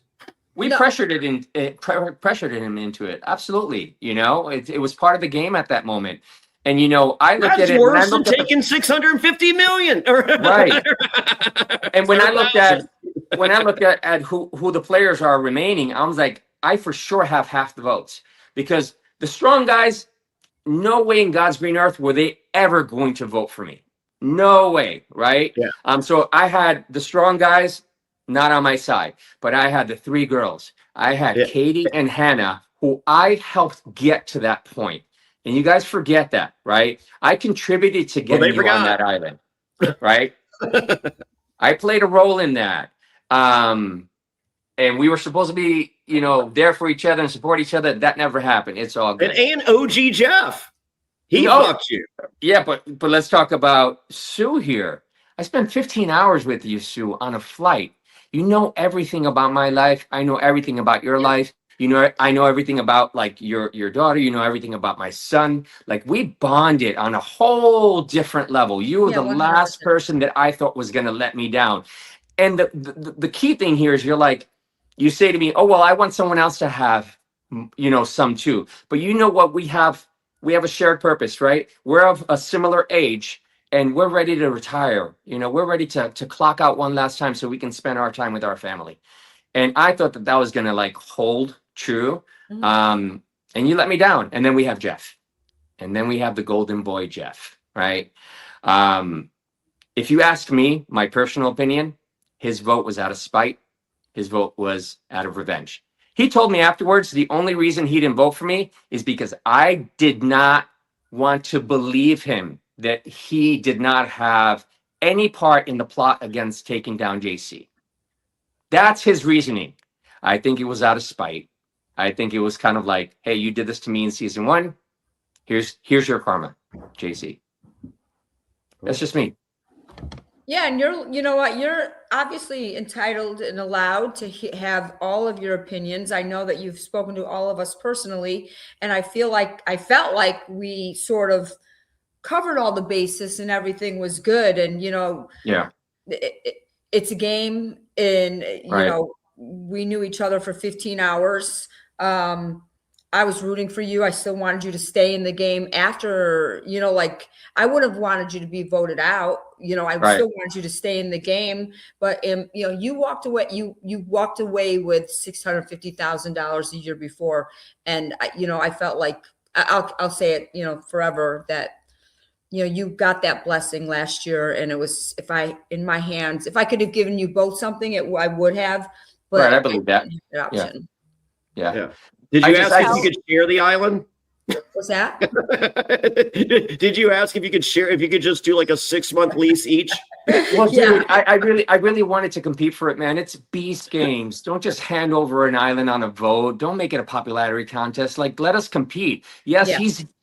We No. pressured him into it. Absolutely. You know, it was part of the game at that moment. And, you know, I looked That's at it. When I worse than looked at the- taking 650 million. Right. And when I looked at who the players are remaining, I was like, I for sure have half the votes, because the strong guys, no way in God's green earth were they ever going to vote for me. No way. Right. Yeah. So I had the strong guys not on my side, but I had the 3 girls. I had Katie and Hannah, who I helped get to that point. And you guys forget that, right? I contributed to getting you on that island, right? I played a role in that. And we were supposed to be, you know, there for each other and support each other. That never happened. It's all good. And OG Jeff. He No. fucked you. Yeah, but let's talk about Sue here. I spent 15 hours with you, Sue, on a flight. You know everything about my life. I know everything about your life. You know, I know everything about like your daughter. You know everything about my son. Like, we bonded on a whole different level. You were Yeah, the 100%. last person that I thought was going to let me down. And the key thing here is, you're like, you say to me, oh, well, I want someone else to have, you know, some too. But you know what? We have a shared purpose, right? We're of a similar age, and we're ready to retire. You know, we're ready to clock out one last time so we can spend our time with our family. And I thought that was going to like hold true. Mhm. And you let me down. And then we have Jeff. And then we have the golden boy, Jeff, right? If you ask me, my personal opinion, his vote was out of spite. His vote was out of revenge. He told me afterwards the only reason he didn't vote for me is because I did not want to believe him that he did not have any part in the plot against taking down JC. That's his reasoning. I think it was out of spite. I think it was kind of like, hey, you did this to me in season 1. Here's your karma, JC. That's just me. Yeah, and you know what? You're obviously entitled and allowed to have all of your opinions. I know that you've spoken to all of us personally, and I felt like we sort of covered all the bases and everything was good. And it's a game, and we knew each other for 15 hours. I was rooting for you. I still wanted you to stay in the game after, I would have wanted you to be voted out. I still wanted you to stay in the game, but you walked away. You walked away with $650,000 a year before, and I felt like I'll say it, forever, that you got that blessing last year, and it was if I could have given you both something, I would have. But I believe that. Yeah. Did you ask if you could share the island? What's that? Did you ask if you could share, if you could just do like a 6-month lease each? Well, dude, I really wanted to compete for it, man. It's Beast Games. Don't just hand over an island on a vote. Don't make it a popularity contest. Like, let us compete. Yes,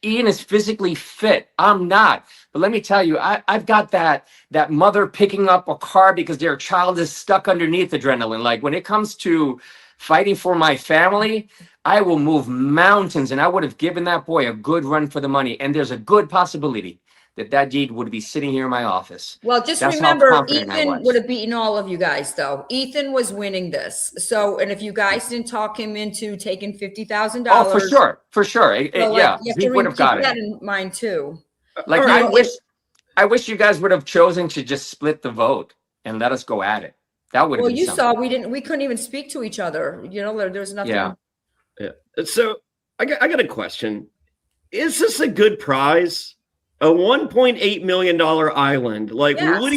Ian is physically fit. I'm not. But let me tell you, I've got that mother picking up a car because their child is stuck underneath adrenaline. Like, when it comes to fighting for my family, I will move mountains, and I would have given that boy a good run for the money. And there's a good possibility that deed would be sitting here in my office. Well, just remember, Ethan would have beaten all of you guys, though. Ethan was winning this. So, and if you guys didn't talk him into taking $50,000, oh, for sure, he would have got it. That in mind too. Like, I wish you guys would have chosen to just split the vote and let us go at it. That would have been something. We couldn't even speak to each other. There's nothing. Yeah. So I got a question. Is this a good prize? A $1.8 million island? Like, yes. what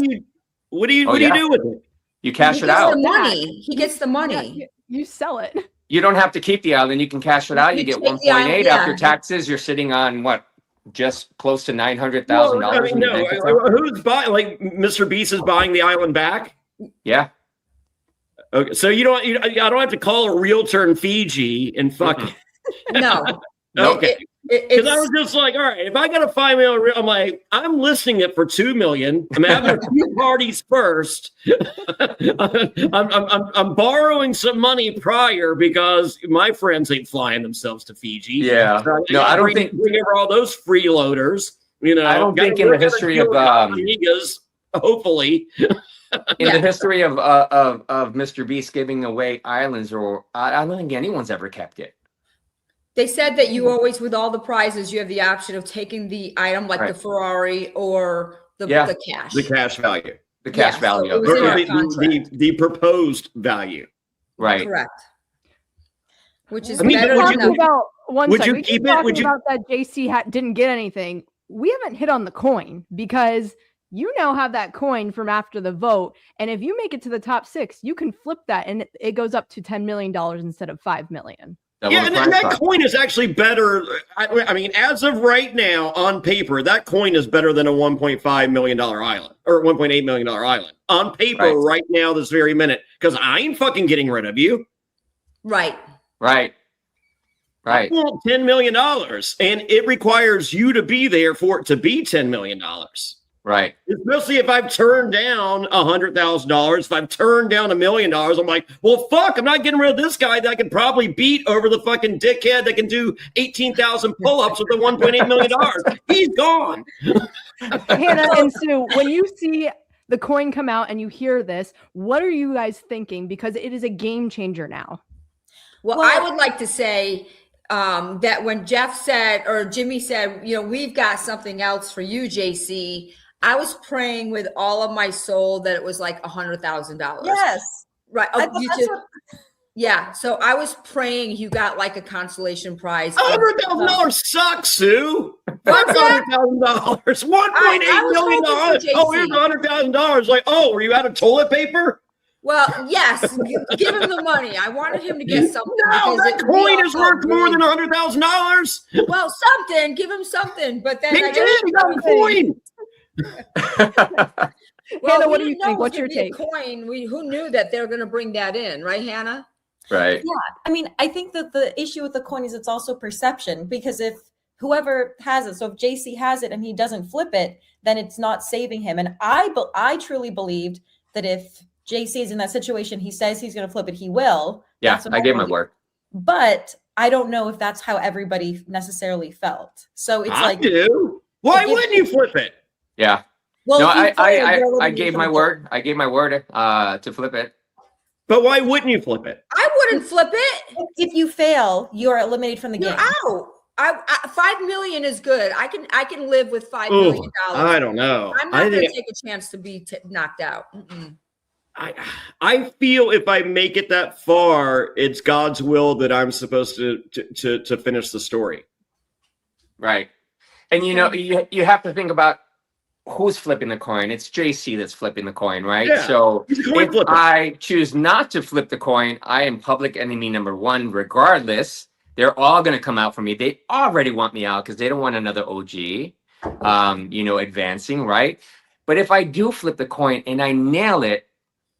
do you do with it? You cash it out. He gets the money. Yeah, you sell it. You don't have to keep the island. You can cash it out. You get 1.8 after taxes. You're sitting on what? Just close to $900,000. Who's buying? Like, Mr. Beast is buying the island back? Yeah. Okay, so I don't have to call a realtor in Fiji and fuck. No. Okay. Because I was just like, all right, if I got a $5 million, I'm like, I'm listing it for $2 million. I'm having a few parties first. I'm borrowing some money prior because my friends ain't flying themselves to Fiji. Yeah. So I don't think bring over all those freeloaders. I don't think in the history of hopefully. In the history of Mr. Beast giving away islands, or I don't think anyone's ever kept it. They said that you always, with all the prizes, you have the option of taking the item, like the Ferrari or the cash. The cash value. The cash value. So the proposed value. Right. Correct. Which is better than would you keep it? Would you about that JC didn't get anything? We haven't hit on the coin, because you now have that coin from after the vote. And if you make it to the top 6, you can flip that and it goes up to $10 million instead of $5 million. And that coin is actually better. I mean, as of right now, on paper, that coin is better than a $1.5 million island or $1.8 million island. On paper, right now, this very minute, because I ain't fucking getting rid of you. Right. I want $10 million, and it requires you to be there for it to be $10 million. Right. Especially if I've turned down $100,000, if I've turned down $1 million, I'm like, well, fuck, I'm not getting rid of this guy that I could probably beat over the fucking dickhead that can do 18,000 pull-ups with the $1.8 million. He's gone. Hannah and Sue, when you see the coin come out and you hear this, what are you guys thinking? Because it is a game changer now. Well, I would like to say that when Jeff said, or Jimmy said, we've got something else for you, JC, I was praying with all of my soul that it was like $100,000. Yes. Right. So I was praying you got like a consolation prize. $100,000 sucks, Sue. $500,000. $1.8 million. Oh, here's $100,000. Like, oh, were you out of toilet paper? Well, yes, give him the money. I wanted him to get something. No, that coin is worth more than $100,000. Well, something. Give him something. But then he got a coin. Hannah, what we do you didn't know think? it was What's gonna your be a take? coin. Who knew that they were going to bring that in, right, Hannah? Right. I mean, I think that the issue with the coin is it's also perception, because if whoever has it, so if JC has it and he doesn't flip it, then it's not saving him. And I truly believed that if JC is in that situation, he says he's going to flip it, he will. Yeah, That's what I gave my believe. word. But I don't know if that's how everybody necessarily felt. So it's I like, do. Why wouldn't you flip it? Yeah. Well, No, if you fail, you're I eliminated gave from my the- word. I gave my word to flip it. But why wouldn't you flip it? I wouldn't flip it. if you fail, you're eliminated from the You're game. out. I 5 million is good. I can live with $5 Ooh, million. I don't know. I'm not going to take a chance to be knocked out. I feel if I make it that far, it's God's will that I'm supposed to finish the story. Right. And you have to think about who's flipping the coin. It's JC that's flipping the coin, right? Yeah, So he's a coin if flipper. I choose not to flip the coin, I am public enemy number one regardless. They're all going to come out for me. They already want me out because they don't want another OG, advancing, right? But if I do flip the coin and I nail it,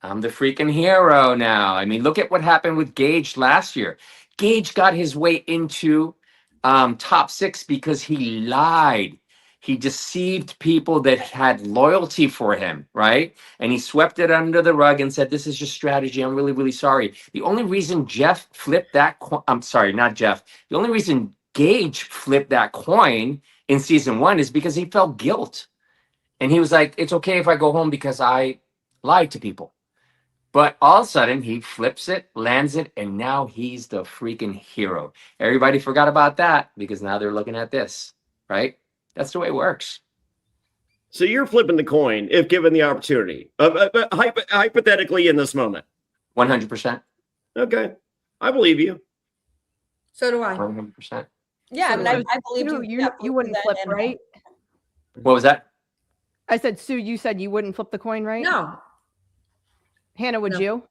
I'm the freaking hero now. I mean, look at what happened with Gage last year. Gage got his way into top 6 because he lied. He deceived people that had loyalty for him, right? And he swept it under the rug and said, this is just strategy. I'm really, really sorry. The only reason Jeff flipped that I'm sorry, not Jeff. The only reason Gage flipped that coin in season 1 is because he felt guilt. And he was like, it's okay if I go home because I lied to people. But all of a sudden, he flips it, lands it, and now he's the freaking hero. Everybody forgot about that because now they're looking at this, right? That's the way it works. So you're flipping the coin if given the opportunity, hypothetically in this moment. 100%. Okay, I believe you. So do I. 100%. Yeah, I mean, I believe You wouldn't flip, right? What was that? I said, Sue, you said you wouldn't flip the coin, right? No. Hannah, would No. you?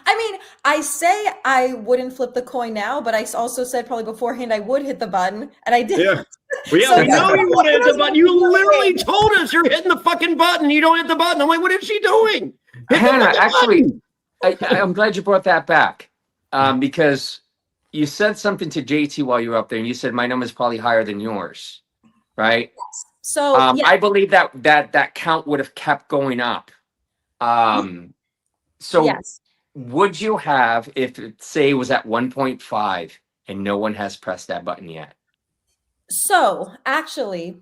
I mean, I say I wouldn't flip the coin now, but I also said probably beforehand I would hit the button, and I did. Yeah. Well, yeah, So we know you want to hit the button. You that's- literally told us you're hitting the fucking button. You don't hit the button. I'm like, what is she doing? Hit the Hannah, fucking actually, button. I'm glad you brought that back because you said something to JT while you were up there, and you said my number is probably higher than yours, right? So yeah. I believe that count would have kept going up. So Yes. would you have, if it, say it was at 1.5 and no one has pressed that button yet? So actually,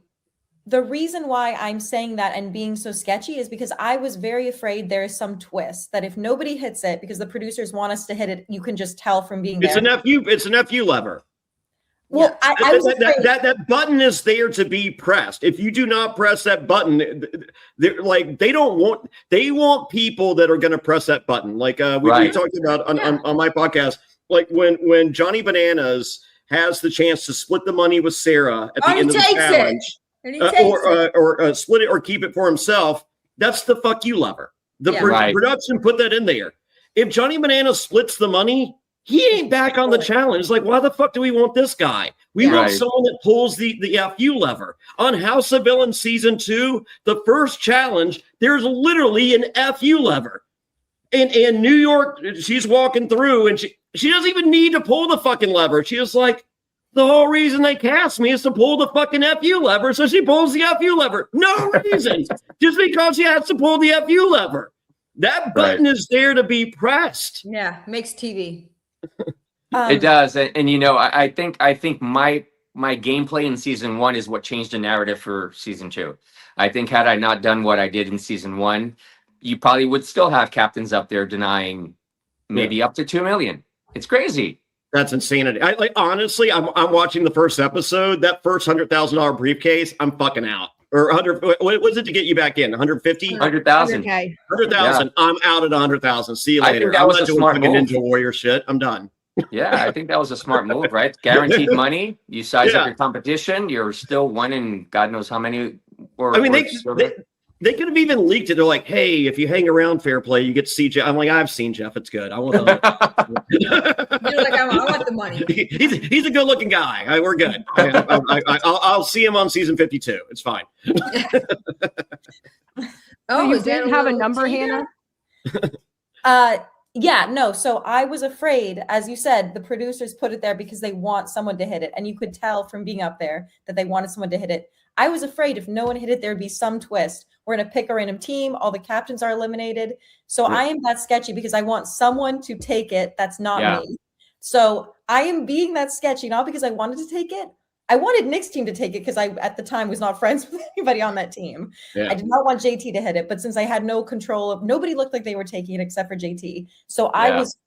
the reason why I'm saying that and being so sketchy is because I was very afraid there is some twist that if nobody hits it, because the producers want us to hit it, you can just tell from being It's there. It's an FU lever. Well, I was afraid. That button is there to be pressed. If you do not press that button, they're like they want people that are going to press that button. Like we talked about on my podcast. Like when Johnny Bananas has the chance to split the money with Sarah at the end of the challenge, or split it or keep it for himself. That's the fuck you lever. The production put that in there. If Johnny Bananas splits the money, he ain't back on the challenge. Like, why the fuck do we want this guy? We want someone that pulls the FU lever. On House of Villains season 2, the first challenge, there's literally an FU lever. In New York, she's walking through and she doesn't even need to pull the fucking lever. She was like, the whole reason they cast me is to pull the fucking FU lever. So she pulls the FU lever. No reason. Just because she has to pull the FU lever. That button is there to be pressed. Yeah, makes TV. It does, and I think my gameplay in season 1 is what changed the narrative for season 2. I think had I not done what I did in season 1, you probably would still have captains up there denying maybe up to 2 million. It's crazy. That's insanity. Honestly, I'm watching the first episode. That first $100,000 briefcase, I'm fucking out. Or 100. What was it to get you back in? 150? 100,000. 100,000. Yeah. I'm out at 100,000. See you later. I think that was a smart move. Ninja Warrior shit. I'm done. Yeah, I think that was a smart move, right? Guaranteed money. You size up your competition. You're still winning God knows how many. They could have even leaked it. They're like, hey, if you hang around Fairplay, you get to see Jeff. I'm like, I've seen Jeff. It's good. I want You're like, I want the money. He's a good looking guy. We're good. I'll see him on season 52. It's fine. So you is that didn't have a little number, teaser? Hannah? Yeah, no. So I was afraid, as you said, the producers put it there because they want someone to hit it. And you could tell from being up there that they wanted someone to hit it. I was afraid if no one hit it, there'd be some twist. We're going to pick a random team. All the captains are eliminated. So I am that sketchy because I want someone to take it. That's not me. So I am being that sketchy, not because I wanted to take it. I wanted Nick's team to take it because I, at the time, was not friends with anybody on that team. Yeah. I did not want JT to hit it, but since I had no control of, nobody looked like they were taking it except for JT. So I was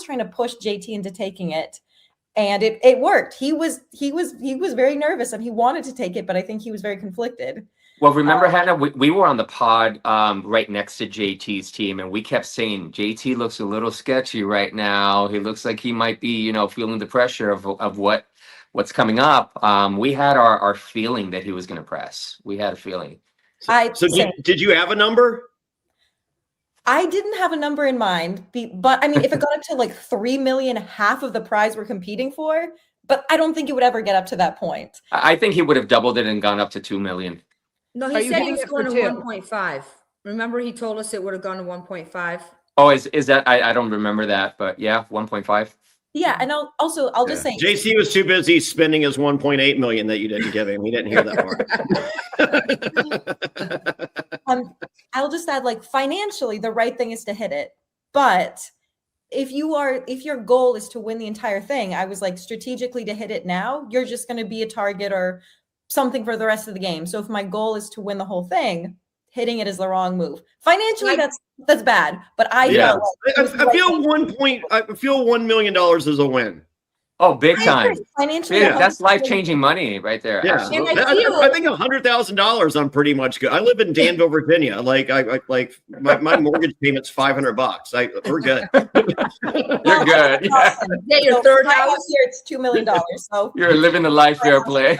trying to push JT into taking it, and it worked. He was very nervous and he wanted to take it, but I think he was very conflicted. Well, remember, Hannah, we were on the pod right next to JT's team, and we kept saying JT looks a little sketchy right now. He looks like he might be, feeling the pressure of what's coming up. We had our feeling that he was going to press. We had a feeling. So did you have a number? I didn't have a number in mind, but I mean, if it got up to like 3 million, half of the prize we're competing for, but I don't think it would ever get up to that point. I think he would have doubled it and gone up to 2 million. No, Are he you said he getting was it for going to 2? 1.5. Remember, he told us it would have gone to 1.5. Oh, is that I don't remember that, but yeah, 1.5. Yeah, and I'll just say JC was too busy spending his 1.8 million that you didn't give him. He didn't hear that part. I'll just add, like, financially, the right thing is to hit it. But if your goal is to win the entire thing, I was like, strategically to hit it now, you're just going to be a target or something for the rest of the game. So if my goal is to win the whole thing, hitting it is the wrong move. Financially, that's bad. But I felt like I feel $1 million is a win. Oh, big time. Financially, that's life-changing money right there. Yeah. Absolutely. I think $100,000 I'm pretty much good. I live in Danville, Virginia. Like my mortgage payment's $500. We're good. You're good. Yeah, your third house here, it's $2 million. So You're living the life, Fairplay.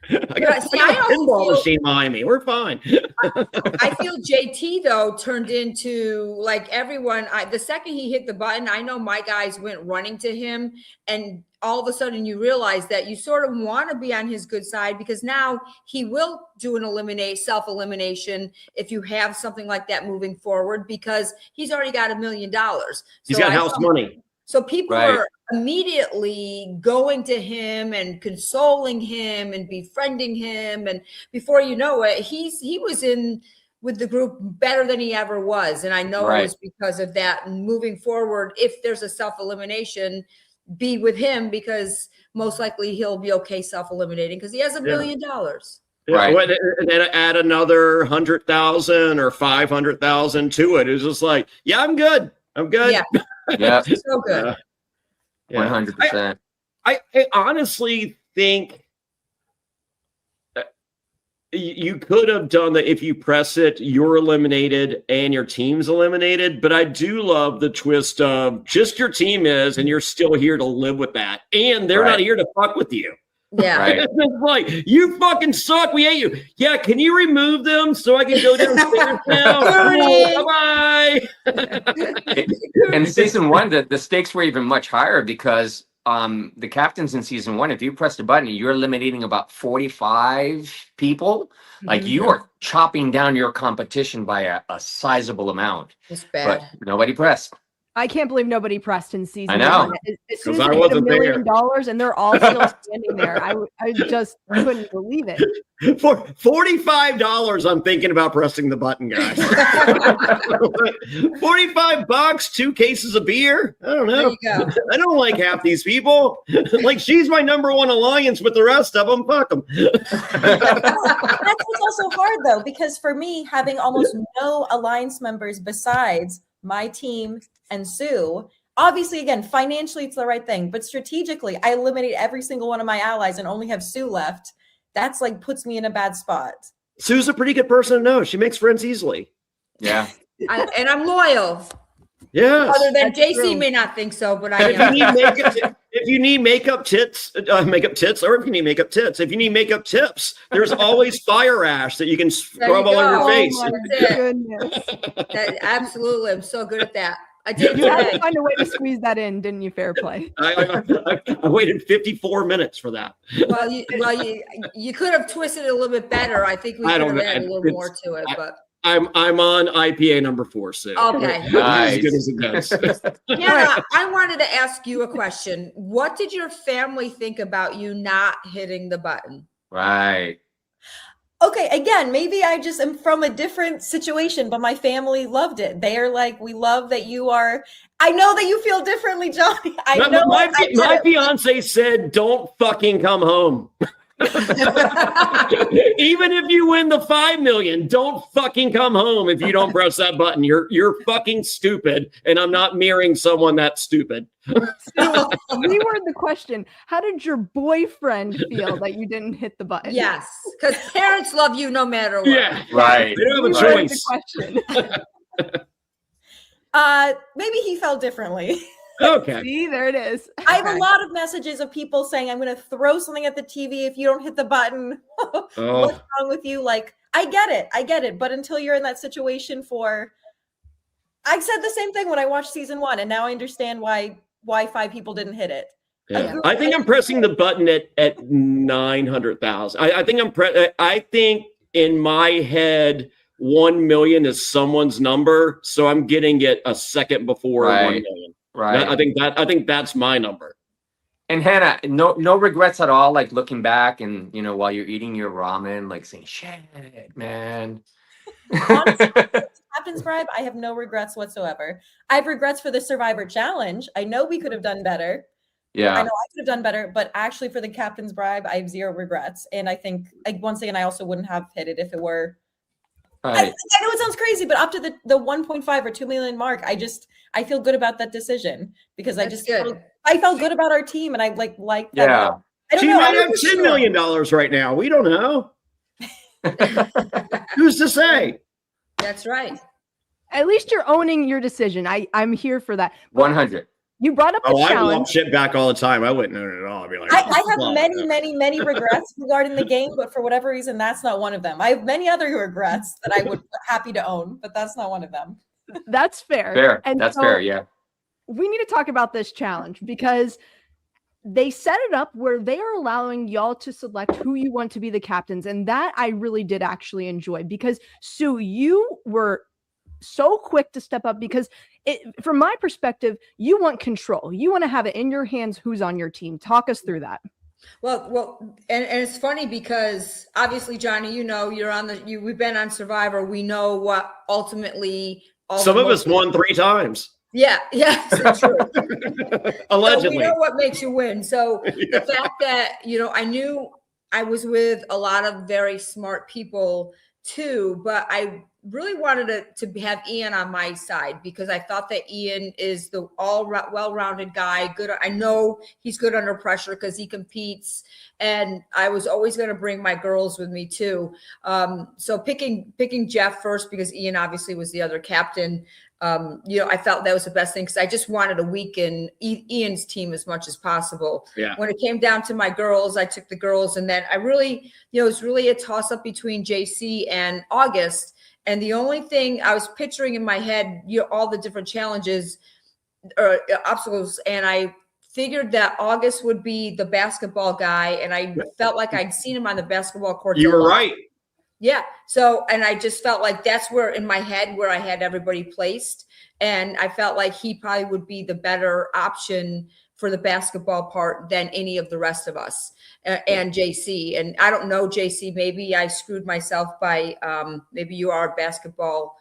I got a pinball machine behind me. We're fine. I feel JT though turned into like everyone. The second he hit the button, I know my guys went running to him, and all of a sudden you realize that you sort of want to be on his good side because now he will do an self-elimination if you have something like that moving forward because he's already got $1 million. He's got house money. So people are immediately going to him and consoling him and befriending him. And before you know it, he was in with the group better than he ever was. And I know it was because of that. And moving forward, if there's a self-elimination, be with him because most likely he'll be okay self-eliminating because he has $1 million. Right. And then add another 100,000 or 500,000 to it. It's just like, I'm good. I'm good. Yeah. So good. 100%. I honestly think you could have done that if you press it, you're eliminated and your team's eliminated. But I do love the twist of just your team is, and you're still here to live with that. And they're not here to fuck with you. Yeah. It's like, you fucking suck. We hate you. Yeah. Can you remove them so I can go downstairs now? Bye-bye. In season 1, the stakes were even much higher because the captains in season 1, if you press the button, you're eliminating about 45 people. Like you are chopping down your competition by a sizable amount. It's bad. But nobody pressed. I can't believe nobody pressed in season 1. As soon as I they hit wasn't $1 million and they're all still standing there, I just couldn't believe it. For $45, I'm thinking about pressing the button, guys. $45, 2 cases of beer. I don't know. I don't like half these people. Like, she's my number 1 alliance, but the rest of them, fuck them. that's what's also hard though, because for me, having almost no alliance members besides my team and Sue, obviously, again, financially, it's the right thing. But strategically, I eliminate every single one of my allies and only have Sue left. That's like puts me in a bad spot. Sue's a pretty good person to know. She makes friends easily. Yeah. And I'm loyal. Yeah. Other than JC may not think so, but I am. if you need makeup tits, or if you need makeup tits, if you need makeup tips, there's always fire ash that you can scrub all over your face. Oh my goodness. Absolutely. I'm so good at that. I did You had to today. find a way to squeeze that in, didn't you, Fairplay? I waited 54 minutes for that. Well, you could have twisted it a little bit better. I think we could have added a little more to it, but I'm on IPA number 4, Sue. okay. Nice. As good as it goes. Yeah, I wanted to ask you a question. What did your family think about you not hitting the button? Right. Okay, again, maybe I just am from a different situation, but my family loved it. They are like, we love that you are. I know that you feel differently, Jonny. I know. My fiance said, "Don't fucking come home." Even if you win the $5 million, don't fucking come home if you don't press that button. You're fucking stupid, and I'm not marrying someone that's stupid. Reword the question. How did your boyfriend feel that you didn't hit the button? Yes, because parents love you no matter what. Yeah, Right. they don't have a Reword choice. the question. Maybe he felt differently. Okay. See, there it is. I have a lot of messages of people saying, I'm going to throw something at the TV if you don't hit the button. What's wrong with you? Like, I get it. But until you're in that situation I said the same thing when I watched season 1, and now I understand why 5 people didn't hit it. Yeah. I think I'm pressing the button at 900,000. I think in my head, 1 million is someone's number, so I'm getting it a second before 1 million. Right. I think that's my number. And Hannah, no regrets at all, like looking back and, while you're eating your ramen, like saying, shit, man. Honestly, Captain's Bribe, I have no regrets whatsoever. I have regrets for the Survivor Challenge. I know we could have done better. Yeah. I know I could have done better, but actually for the Captain's Bribe, I have 0 regrets. And I think, once again, I also wouldn't have hit it if it were. Right. I know it sounds crazy, but up to the 1.5 or 2 million mark, I feel good about that decision because I felt good about our team, and I like that. Yeah. I don't She know. might have $10 million right now. We don't know. Who's to say? That's right. At least you're owning your decision. I'm here for that. 100. You brought up the I challenge. lump shit back all the time. I wouldn't own it at all. I'd be like, I have many regrets regarding the game, but for whatever reason, that's not one of them. I have many other regrets that I would happy to own, but that's not one of them. That's fair. Fair. And That's so fair. Yeah. we need to talk about this challenge because they set it up where they are allowing y'all to select who you want to be the captains. And that I really did actually enjoy because Sue, you were so quick to step up because from my perspective, you want control. You want to have it in your hands who's on your team. Talk us through that. Well, and it's funny because obviously, Jonny, you're on we've been on Survivor. We know what ultimately. Some of us won 3 times. Yeah, so true. Allegedly. So we know what makes you win. So the fact that, I knew I was with a lot of very smart people too, but I really wanted to have Ian on my side because I thought that Ian is the well-rounded guy. Good. I know he's good under pressure because he competes, and I was always going to bring my girls with me too. So picking Jeff first because Ian obviously was the other captain. I felt that was the best thing because I just wanted to weaken Ian's team as much as possible. Yeah. When it came down to my girls, I took the girls, and then I really, it was really a toss up between JC and August. And the only thing I was picturing in my head, all the different challenges or obstacles, and I figured that August would be the basketball guy, and I felt like I'd seen him on the basketball court. You were right. Yeah. So, and I just felt like that's where in my head where I had everybody placed. And I felt like he probably would be the better option for the basketball part than any of the rest of us and JC. And I don't know, JC, maybe I screwed myself by maybe you are a basketball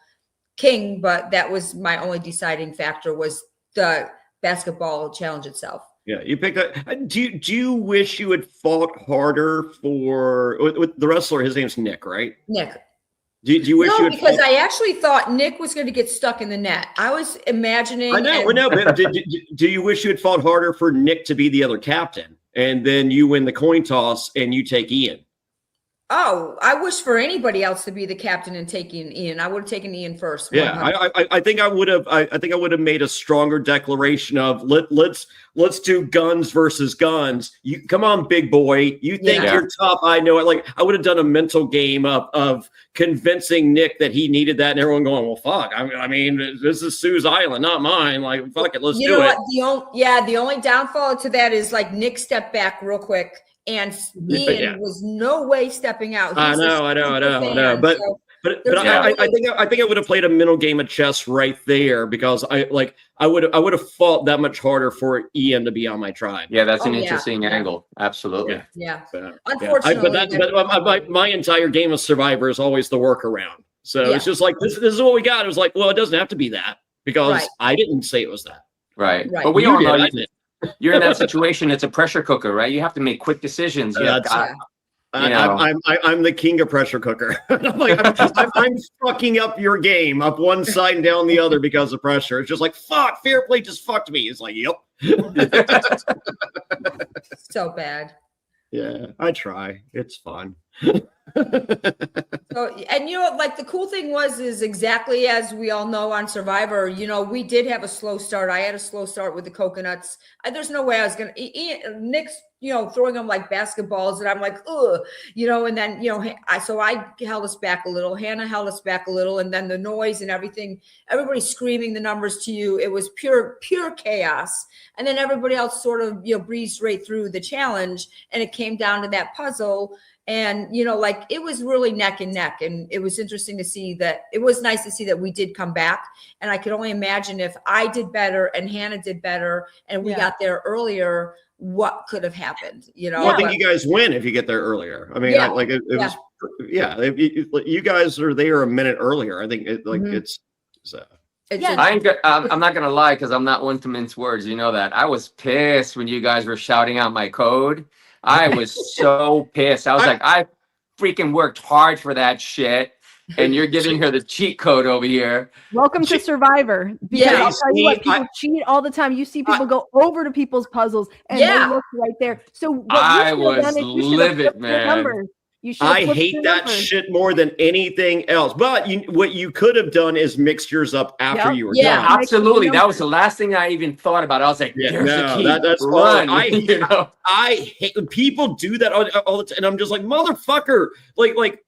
king, but that was my only deciding factor was the basketball challenge itself. Yeah, you picked that. Do you wish you had fought harder with the wrestler? His name's Nick, right? Nick. Do you wish you had because I actually thought Nick was going to get stuck in the net. I was imagining. I know. But do you wish you had fought harder for Nick to be the other captain, and then you win the coin toss and you take Ian? Oh, I wish for anybody else to be the captain and taking Ian. I would have taken Ian first. Yeah, 100%. I think I would have. I think I would have made a stronger declaration of let's do guns versus guns. You come on, big boy. You think you're tough? I know it. Like I would have done a mental game of convincing Nick that he needed that, and everyone going, "Well, fuck. I mean, this is Sue's island, not mine. Like, fuck it, let's do it." The only downfall to that is like Nick stepped back real quick, and Ian was no way stepping out. I know. But I think I would have played a mental game of chess right there because I would have fought that much harder for Ian to be on my tribe. Yeah, that's an interesting angle. Absolutely. Yeah. Unfortunately, but my entire game of Survivor is always the workaround. So it's just like this is what we got. It was like, well, it doesn't have to be that because I didn't say it was that. Right. But we all know you're in that situation. It's a pressure cooker, right? You have to make quick decisions. I'm the king of pressure cooker. I'm fucking up your game up one side and down the other because of pressure. It's just like, fuck, Fairplay just fucked me. It's like, yep. So bad. Yeah, I try. It's fun. So, and like the cool thing is exactly as we all know on Survivor, we did have a slow start. I had a slow start with the coconuts. There's no way I was going to, Nick's, throwing them like basketballs and I'm like, ugh, and then, so I held us back a little. Hannah held us back a little. And then the noise and everything, everybody screaming the numbers to you. It was pure chaos. And then everybody else sort of, breezed right through the challenge. And it came down to that puzzle. And, like it was really neck and neck. And it was interesting to see that. It was nice to see that we did come back. And I could only imagine if I did better and Hannah did better and we got there earlier, what could have happened, Well, I think you guys win if you get there earlier. I mean, was, if you guys are there a minute earlier. I think it's I'm not gonna lie because I'm not one to mince words. You know that. I was pissed when you guys were shouting out my code. I was so pissed. I was like, I freaking worked hard for that shit. And you're giving her the cheat code over here. Welcome to Survivor. Because I'll tell you what, people cheat all the time. You see people go over to people's puzzles and they look right there. So I was livid, man. I hate that shit more than anything else. But what you could have done is mixed yours up after you were done. Yeah, absolutely. That was the last thing I even thought about. I was like, there's the key. That's run. I hate when people do that all the time. And I'm just like, motherfucker. Like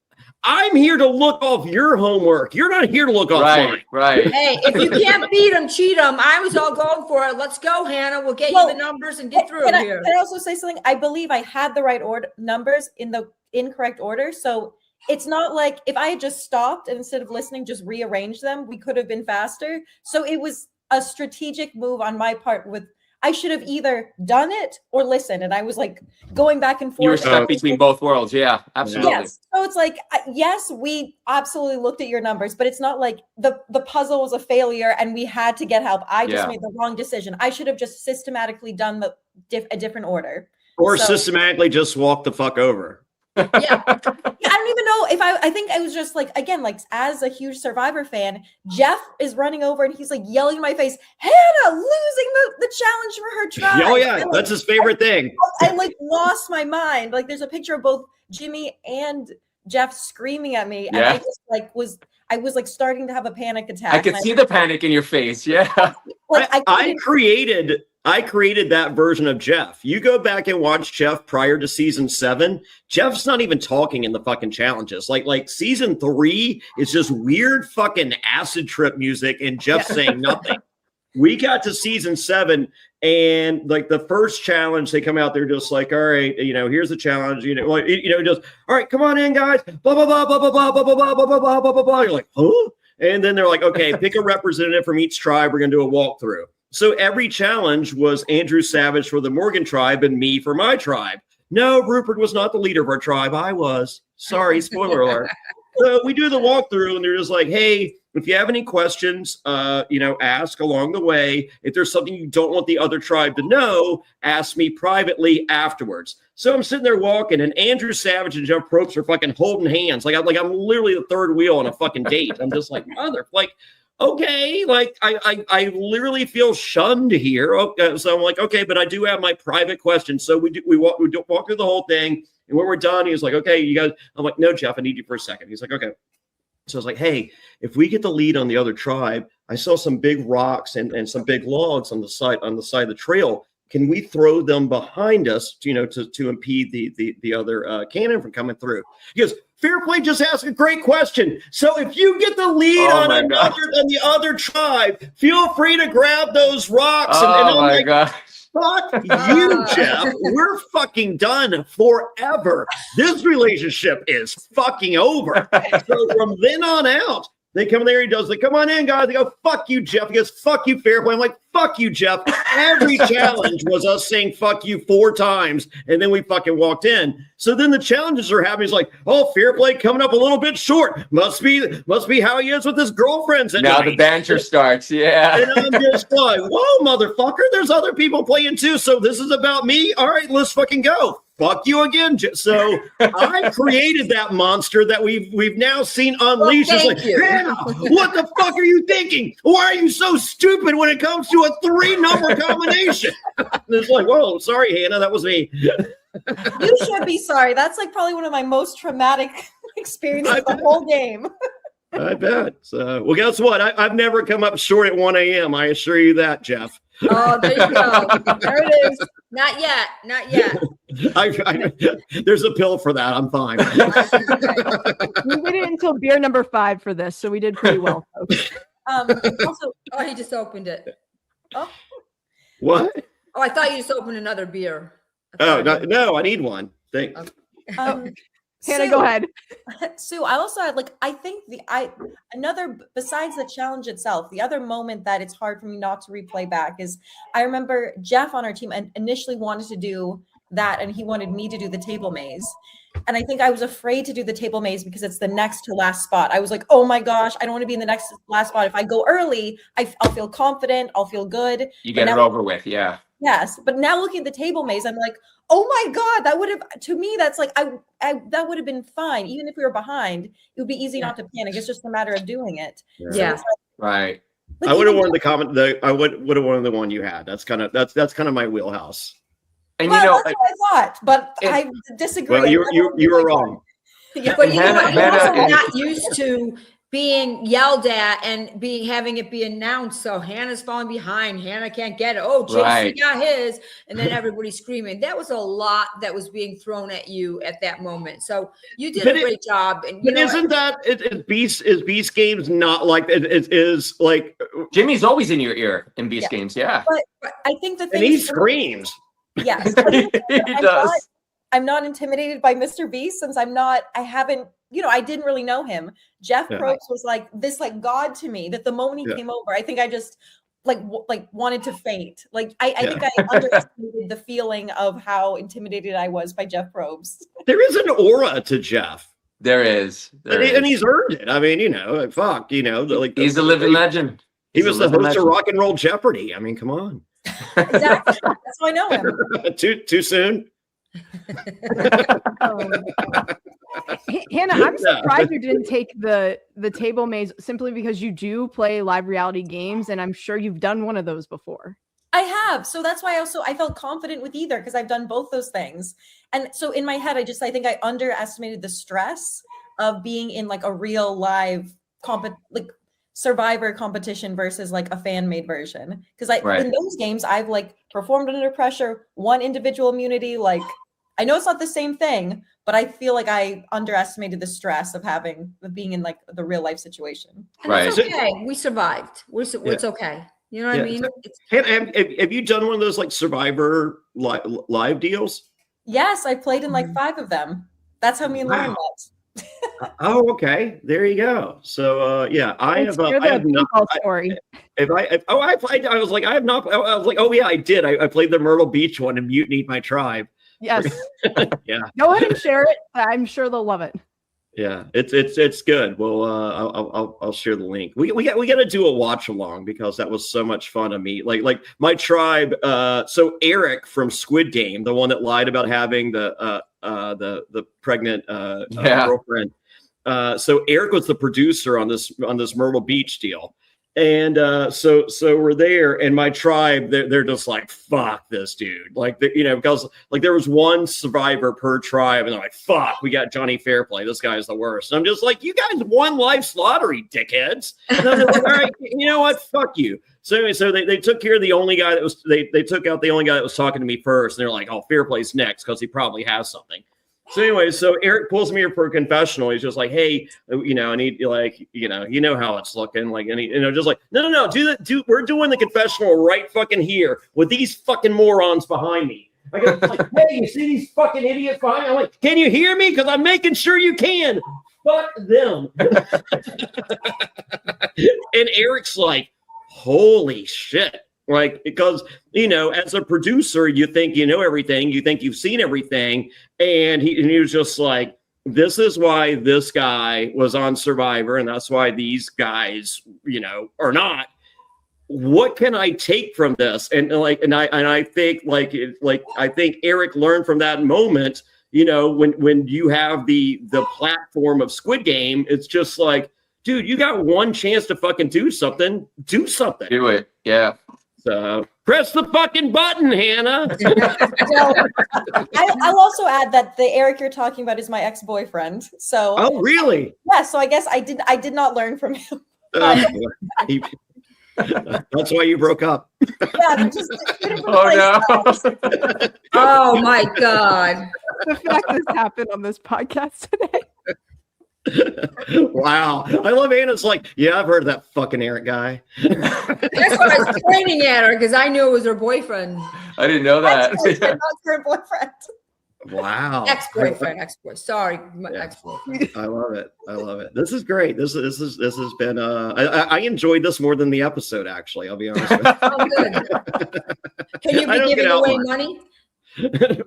I'm here to look off your homework. You're not here to look off mine. Right. Hey, if you can't beat them, cheat them. I was all going for it. Let's go, Hannah. We'll get you the numbers and get through here. Can I also say something? I believe I had the right numbers in the incorrect order. So it's not like if I had just stopped and instead of listening, just rearranged them, we could have been faster. So it was a strategic move on my part I should have either done it or listened. And I was like going back and forth. You were stuck between both worlds. Yeah, absolutely. Yes. So it's like, yes, we absolutely looked at your numbers, but it's not like the puzzle was a failure and we had to get help. I just made the wrong decision. I should have just systematically done a different order. Or systematically just walk the fuck over. I don't even know if I think I was just like, again, like as a huge Survivor fan, Jeff is running over and he's like yelling in my face, Hannah losing the challenge for her tribe. Oh yeah, that's his favorite thing. I like lost my mind. Like there's a picture of both Jimmy and Jeff screaming at me. And I just like I was like starting to have a panic attack. I could see the panic in your face. Yeah. Like I created that version of Jeff. You go back and watch Jeff prior to season 7. Jeff's not even talking in the fucking challenges. Like season 3 is just weird fucking acid trip music and Jeff saying nothing. We got to season 7 and like the first challenge, they come out there just like, all right, here's the challenge, just, all right, come on in, guys. Blah, blah, blah, blah, blah, blah, blah, blah, blah, blah, blah, blah, blah, blah. You're like, huh? And then they're like, okay, pick a representative from each tribe. We're going to do a walkthrough. So every challenge was Andrew Savage for the Morgan tribe and me for my tribe. No, Rupert was not the leader of our tribe. I was. Sorry, spoiler alert. So we do the walkthrough and they're just like, hey, if you have any questions, ask along the way. If there's something you don't want the other tribe to know, ask me privately afterwards. So I'm sitting there walking and Andrew Savage and Jeff Probst are fucking holding hands. Like I'm literally the third wheel on a fucking date. I'm just like, okay, like I literally feel shunned here. Okay, so I'm like, okay, but I do have my private questions. So we walk through the whole thing. And when we're done, he was like, okay, you guys. I'm like, no, Jeff, I need you for a second. He's like, okay. So I was like, hey, if we get the lead on the other tribe, I saw some big rocks and some big logs on the side of the trail. Can we throw them behind us, to impede the other cannon from coming through? He goes, Fairplay just asked a great question. So if you get the lead on the other tribe, feel free to grab those rocks. Oh my gosh. Fuck you, Jeff. We're fucking done forever. This relationship is fucking over. So from then on out, they come there, he does like, come on in, guys. They go, fuck you, Jeff. He goes, fuck you, Fairplay. I'm like, fuck you, Jeff. Every challenge was us saying fuck you 4 times, and then we fucking walked in. So then the challenges are happening. He's like, oh, Fairplay coming up a little bit short. Must be how he is with his girlfriends. Now the banter starts, yeah. And I'm just like, whoa, motherfucker, there's other people playing too, so this is about me? All right, let's fucking go. Fuck you again. So I created that monster that we've now seen unleashed. Well, it's like, Hannah, what the fuck are you thinking? Why are you so stupid when it comes to a 3-number combination? And it's like, whoa, sorry, Hannah, that was me. You should be sorry. That's like probably one of my most traumatic experiences of the whole game. I bet. So, well, guess what? I've never come up short at 1 a.m. I assure you that, Jeff. Oh, there you go. There it is. Not yet. Not yet. There's a pill for that. I'm fine. We waited until beer number 5 for this, so we did pretty well, folks. Also, Oh, he just opened it. oh, What? Oh, I thought you just opened another beer. Oh, no, I need one. Thanks. Hannah, Sue, go ahead. Sue, I also had I think besides the challenge itself, the other moment that it's hard for me not to replay back is I remember Jeff on our team initially wanted to do that, and he wanted me to do the table maze. And I think I was afraid to do the table maze because it's the next to last spot. I was like, oh my gosh, I don't want to be in the next last spot. If I go early, I'll feel confident. I'll feel good. You get it over with, yeah. Yes. But now looking at the table maze, I'm like, oh my God, that would have, to me, that's like, that would have been fine. Even if we were behind, it would be easy not to panic. It's just a matter of doing it. Yeah. So Right. I would have wanted I would have wanted the one you had. That's kind of my wheelhouse. And well, that's what I thought, but I disagree. Well, you were wrong. Yeah, but you're also Hannah not used to being yelled at and having it be announced. So Hannah's falling behind. Hannah can't get it. Oh, JC got his, and then everybody's screaming. That was a lot that was being thrown at you at that moment. So you did a great job. And but isn't that Beast Games not like it is like Jimmy's always in your ear in Beast Games, yeah. But I think the thing and he screams. Yes, he does. I'm not intimidated by Mr. Beast since I didn't really know him. Jeff Probst was like this, like God to me, that the moment he came over, I think I just wanted to faint. Like, I think I underestimated the feeling of how intimidated I was by Jeff Probst. There is an aura to Jeff. There is. And he's earned it. I mean, he's a living legend. He was the host of Rock and Roll Jeopardy. I mean, come on. Exactly. That's how I know him. Too soon? Hannah, I'm surprised you didn't take the table maze simply because you do play live reality games, and I'm sure you've done one of those before. I have. So that's why I felt confident with either, because I've done both those things. And so in my head, I think I underestimated the stress of being in like a real live Survivor competition versus like a fan-made version. Because in those games, I've like performed under pressure, won individual immunity. Like, I know it's not the same thing, but I feel like I underestimated the stress of being in like the real life situation. And it's okay. We survived. It's okay. You know what I mean? Have you done one of those like Survivor live deals? Yes, I played in like 5 of them. That's how me and Lauren met. Oh, okay. There you go. So, I have not. Story. I played. I was like, I have not. I was like, oh yeah, I did. I played the Myrtle Beach one and mutinied my tribe. Yes. Yeah. Go ahead and share it. I'm sure they'll love it. Yeah, it's good. Well, I'll share the link. We got to do a watch along because that was so much fun to me. Like my tribe. So Eric from Squid Game, the one that lied about having the pregnant girlfriend. So Eric was the producer on this Myrtle Beach deal, And so we're there, and my tribe, they're just like, fuck this dude. Like, because like there was one survivor per tribe, and they're like, fuck, we got Jonny Fairplay. This guy's the worst. And I'm just like, you guys won life's lottery, dickheads. And I'm like, all right, you know what? Fuck you. So anyway, so they took care of the only guy that was, they took out the only guy that was talking to me first. And they're like, oh, Fairplay's next because he probably has something. So anyway, so Eric pulls me here for a confessional. He's just like, hey, I need, like, you know how it's looking. Like, and just like, no, we're doing the confessional right fucking here with these fucking morons behind me. I go, like, hey, you see these fucking idiots behind me? I'm like, can you hear me? Because I'm making sure you can. Fuck them. And Eric's like, holy shit. Like, because, as a producer, you think you know everything. You think you've seen everything. And he was just like, this is why this guy was on Survivor. And that's why these guys, are not. What can I take from this? And I think I think Eric learned from that moment, when you have the platform of Squid Game, it's just like, dude, you got one chance to fucking do something. Do something. Do it. Yeah. So press the fucking button, Hannah. I'll also add that the Eric you're talking about is my ex-boyfriend. So oh, really? Yeah. So I guess I did not learn from him. That's why you broke up. Yeah. Oh no. Oh my God. The fact this happened on this podcast today. Wow. I love Anna's like, yeah, I've heard of that fucking Eric guy. That's what I was pointing at her because I knew it was her boyfriend. I didn't know that. Ex-boyfriend, not her boyfriend. Wow. Ex-boyfriend. Sorry, my ex-boyfriend. I love it. This is great. This has been I enjoyed this more than the episode, actually. I'll be honest with you. Oh, good. Can you be giving away money?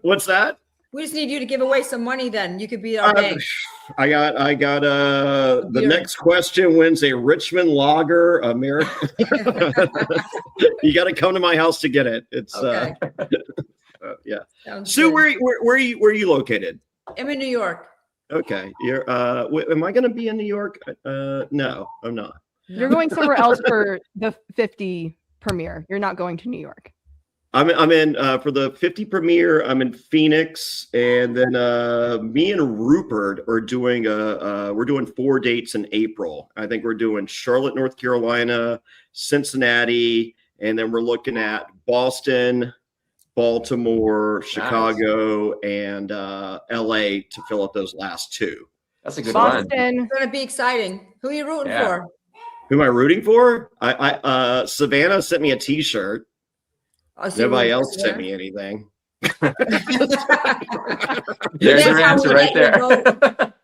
What's that? We just need you to give away some money then. You could be our bank. I got the next question wins a Richmond Lager American. You got to come to my house to get it. It's okay. Yeah. Sounds Sue, good. where are you located? I'm in New York. Okay. You're am I going to be in New York? No, I'm not. You're going somewhere else for the 50 premiere. You're not going to New York. I'm in for the 50 premiere. I'm in Phoenix, and then me and Rupert are doing we're doing 4 dates in April. I think we're doing Charlotte, North Carolina, Cincinnati, and then we're looking at Boston, Baltimore, Chicago, and LA to fill up those last 2. That's a good Boston. one. It's going to be exciting. Who are you rooting for? Who am I rooting for? I Savannah sent me a T-shirt. Nobody else sent me anything. There's your answer right there.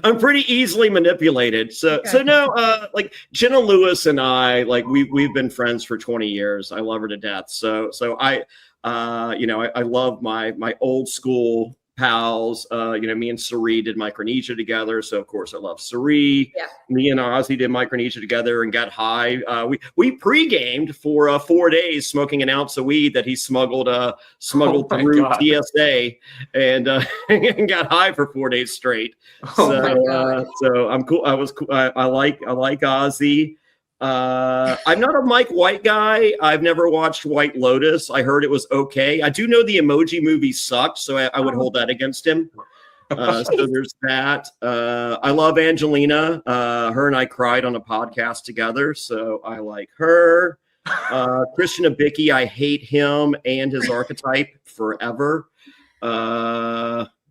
I'm pretty easily manipulated. So no, like Jenna Lewis and I, like we've been friends for 20 years. I love her to death. So I love my old school pals. Me and Suri did Micronesia together. So of course I love Suri. Yeah. Me and Ozzy did Micronesia together and got high. We pre-gamed for 4 days, smoking an ounce of weed that he smuggled through God. TSA, and got high for 4 days straight. So I'm cool. I like Ozzy. I'm not a Mike White guy. I've never watched White Lotus. I heard it was okay. I do know the Emoji Movie sucked, so I would hold that against him. So there's that. I love Angelina. Her and I cried on a podcast together, so I like her. Christian Abicki, I hate him and his archetype forever.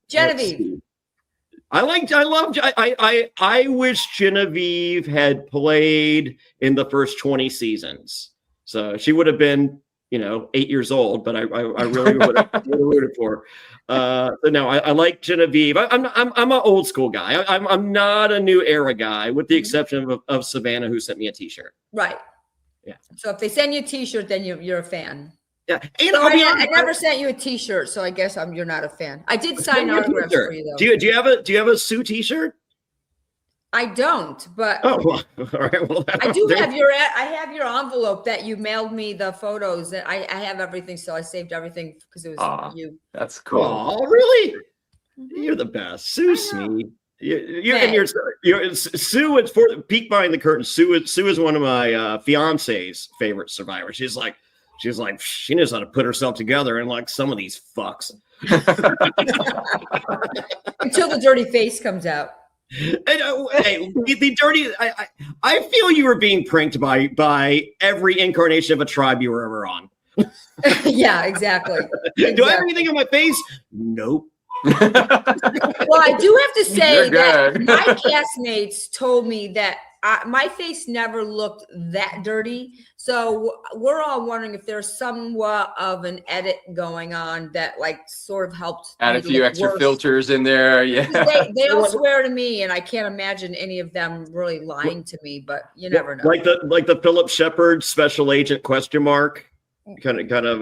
Genevieve. I wish Genevieve had played in the first 20 seasons. So she would have been, 8 years old, but I really would have rooted for her. So no, I like Genevieve. I'm an old school guy. I'm not a new era guy, with the exception of Savannah, who sent me a T-shirt. Right. Yeah. So if they send you a T-shirt, then you're a fan. Yeah, and so I never sent you a T-shirt, so I guess you're not a fan. I did sign autographs for you though. Do you have a Sue T-shirt? I don't, but all right. Well, I do have I have your envelope that you mailed me the photos, and I have everything, so I saved everything because it was you. That's cool. Oh, really? You're the best, Sue Smey. Sue is for peek behind the curtain. Sue is one of my fiance's favorite survivors. She's like, she knows how to put herself together, and like some of these fucks. Until the dirty face comes out. And, hey, the dirty. I feel you were being pranked by every incarnation of a tribe you were ever on. Yeah, exactly. Do I have anything on my face? Nope. Well, I do have to say that my castmates told me that my face never looked that dirty. So we're all wondering if there's somewhat of an edit going on that like sort of helped add a few extra filters in there. Yeah, they all swear to me, and I can't imagine any of them really lying to me. But you never know. Like the Philip Shepard special agent question mark. Kind of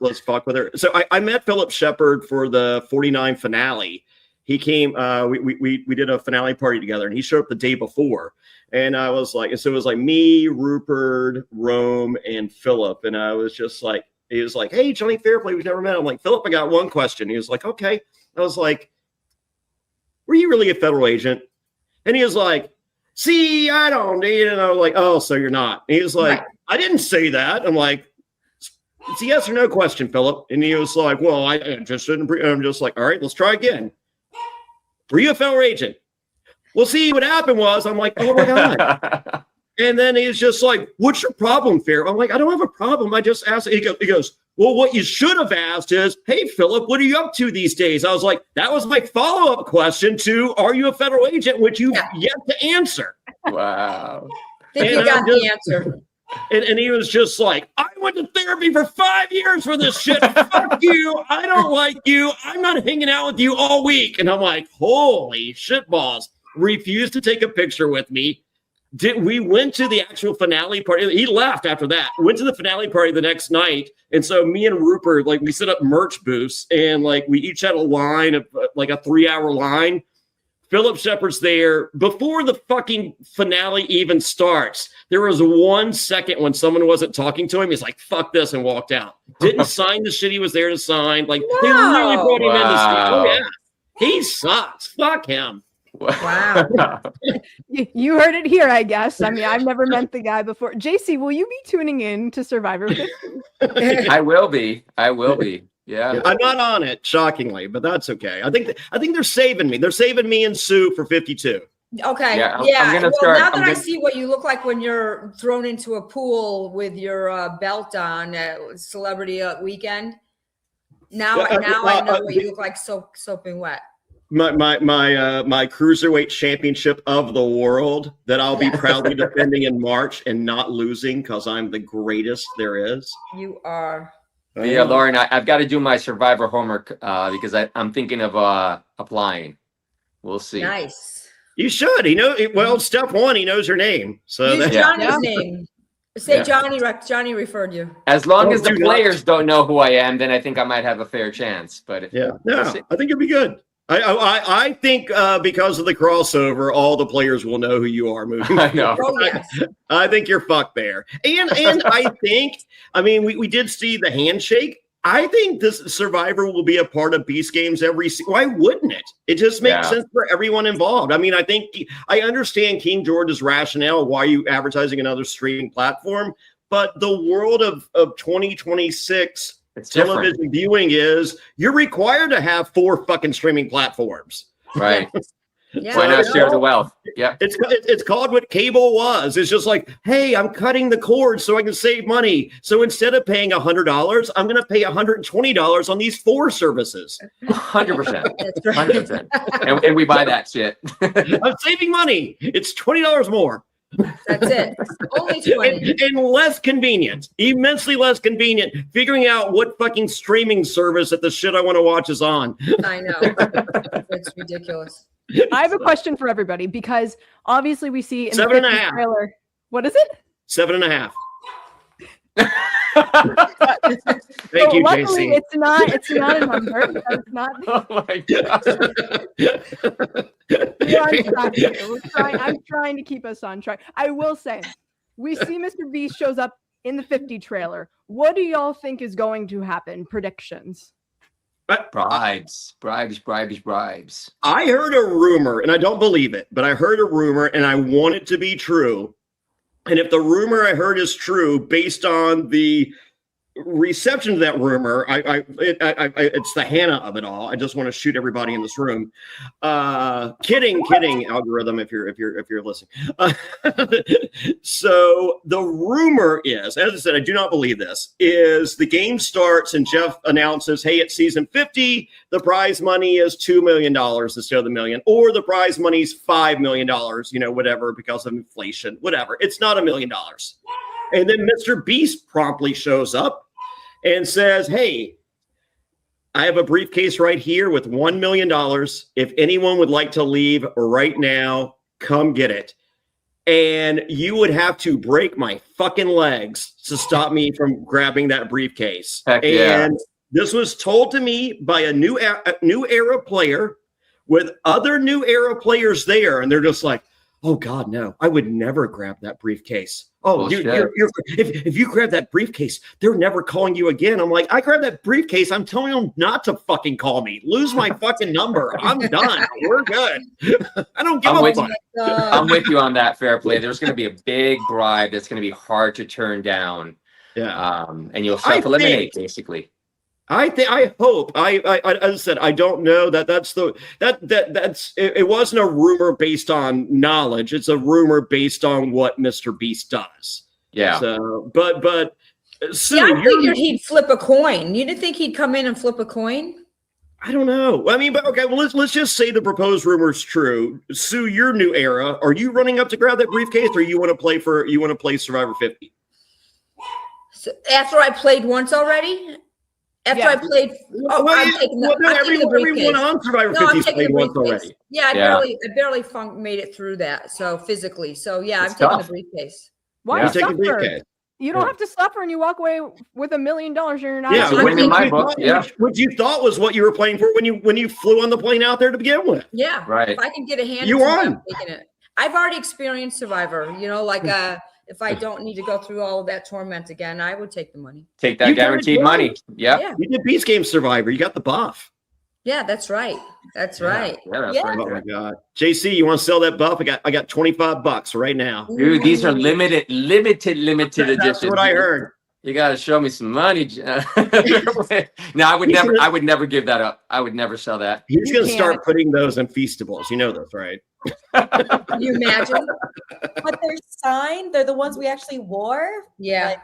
let's fuck with her. So I met Philip Shepard for the 49 finale. He came, we did a finale party together, and he showed up the day before. And I was like, so it was like me, Rupert, Rome, and Philip. And I was just like, he was like, hey, Jonny Fairplay, we've never met. I'm like, Philip, I got one question. He was like, okay. I was like, were you really a federal agent? And he was like, see, I don't need it. And I was like, oh, so you're not. And he was like, right. I didn't say that. I'm like, it's a yes or no question, Philip. And he was like, well, I just shouldn't. I'm just like, all right, let's try again. Were you a federal agent? Well, see, what happened was, I'm like, oh my God. And then he's just like, what's your problem, Fair? I'm like, I don't have a problem. I just asked. He goes, well, what you should have asked is, hey, Philip, what are you up to these days? I was like, that was my follow-up question to, are you a federal agent, which you've yet to answer. Wow. I think you got the answer. And he was just like, I went to therapy for 5 years for this shit. Fuck you. I don't like you. I'm not hanging out with you all week. And I'm like, holy shit balls. Refused to take a picture with me. We went to the actual finale party. He left after that. Went to the finale party the next night. And so me and Rupert, like, we set up merch booths, and like we each had a line of like a 3-hour line. Philip Shepard's there before the fucking finale even starts. There was 1 second when someone wasn't talking to him. He's like, fuck this, and walked out. Didn't sign the shit he was there to sign. Like, they literally brought him in to see. Oh, yeah. He sucks. Fuck him. Wow. You heard it here, I guess. I mean, I've never met the guy before. JC, will you be tuning in to Survivor 50? I will be. Yeah. I'm not on it, shockingly, but that's okay. I think they're saving me. They're saving me and Sue for 52. Okay. Yeah. I'm gonna start. Now that I see what you look like when you're thrown into a pool with your belt on at Celebrity Weekend. Now I know what you look like soaping wet. My cruiserweight championship of the world that I'll be proudly defending in March and not losing because I'm the greatest there is. You are. Yeah, Lauren, I've got to do my Survivor homework because I'm thinking of applying. We'll see. Nice. You should. Well, step one, he knows your name. So use Johnny's name. Say Johnny referred you. As long as the players don't know who I am, then I think I might have a fair chance. But I think it'd be good. I think because of the crossover, all the players will know who you are moving. I know. Oh, yes. I think you're fucked there. And I think, we did see the handshake. I think this Survivor will be a part of Beast Games why wouldn't it? It just makes sense for everyone involved. I understand King George's rationale. Why are you advertising another streaming platform? But the world of 2026 television viewing is you're required to have 4 fucking streaming platforms. Right. Why not share the wealth? Yeah. It's called what cable was. It's just like, hey, I'm cutting the cord so I can save money. So instead of paying $100, I'm going to pay $120 on these 4 services. 100%. 100%. And we buy that shit. I'm saving money. It's $20 more. That's it. Only 20. And less convenient, immensely less convenient, figuring out what fucking streaming service that the shit I want to watch is on. I know. It's ridiculous. I have a question for everybody because obviously we see in 7.5 the trailer. What is it? 7.5. Thank you, luckily, JC. It's not a number. It's not. Oh my God. I'm trying to keep us on track. I will say, we see Mr. Beast shows up in the 50 trailer. What do y'all think is going to happen? Predictions. Bribes. I heard a rumor, and I don't believe it, but I heard a rumor, and I want it to be true. And if the rumor I heard is true, based on the reception to that rumor, it's the Hannah of it all. I just want to shoot everybody in this room. Kidding, algorithm. If you're listening. So the rumor is, as I said, I do not believe this. Is the game starts and Jeff announces, "Hey, it's season 50. The prize money is $2 million instead of the million, or the prize money is $5 million. Whatever, because of inflation, whatever. It's not $1 million." And then Mr. Beast promptly shows up and says, "Hey, I have a briefcase right here with $1 million. If anyone would like to leave right now, come get it. And you would have to break my fucking legs to stop me from grabbing that briefcase." Heck yeah. And this was told to me by a new era player with other new era players there. And they're just like, "Oh God, no, I would never grab that briefcase. Oh, if you grab that briefcase, they're never calling you again." I'm like, "I grabbed that briefcase. I'm telling them not to fucking call me. Lose my fucking number. I'm done. We're good." I don't give a fuck. I'm with you on that, Fairplay. There's going to be a big bribe that's going to be hard to turn down. Yeah. And you'll self-eliminate, basically. I hope. As I said, I don't know that's it wasn't a rumor based on knowledge. It's a rumor based on what Mr. Beast does. Yeah. So, but Sue, I figured he'd flip a coin. You didn't think he'd come in and flip a coin? I don't know. I mean, but okay. Well, let's just say the proposed rumor is true. Sue, your new era. Are you running up to grab that briefcase, or you want to play Survivor 50? So after I played once already. I played, I'm taking the briefcase. Everyone on Survivor 50 played once already. Yeah, I barely made it through that. So physically, I'm taking the briefcase. Why you take the briefcase? You don't have to suffer, and you walk away with $1 million. You're not. Yeah, in my book. Yeah, what you thought was what you were playing for when you flew on the plane out there to begin with. Yeah, right. If I can get a hand, you won. I'm taking it. I've already experienced Survivor. If I don't need to go through all of that torment again, I would take the money. Take that guaranteed money. Yeah. You did Beast Game Survivor. You got the buff. Yeah, that's right. That's right. Yeah, right. Oh my God. JC, you want to sell that buff? I got $25 right now. Dude, these are limited editions. That's what I heard. You got to show me some money. No, I would never give that up. I would never sell that. He's going to start putting those in Feastables. You know this, right? Can you imagine? But they're signed. They're the ones we actually wore. Yeah.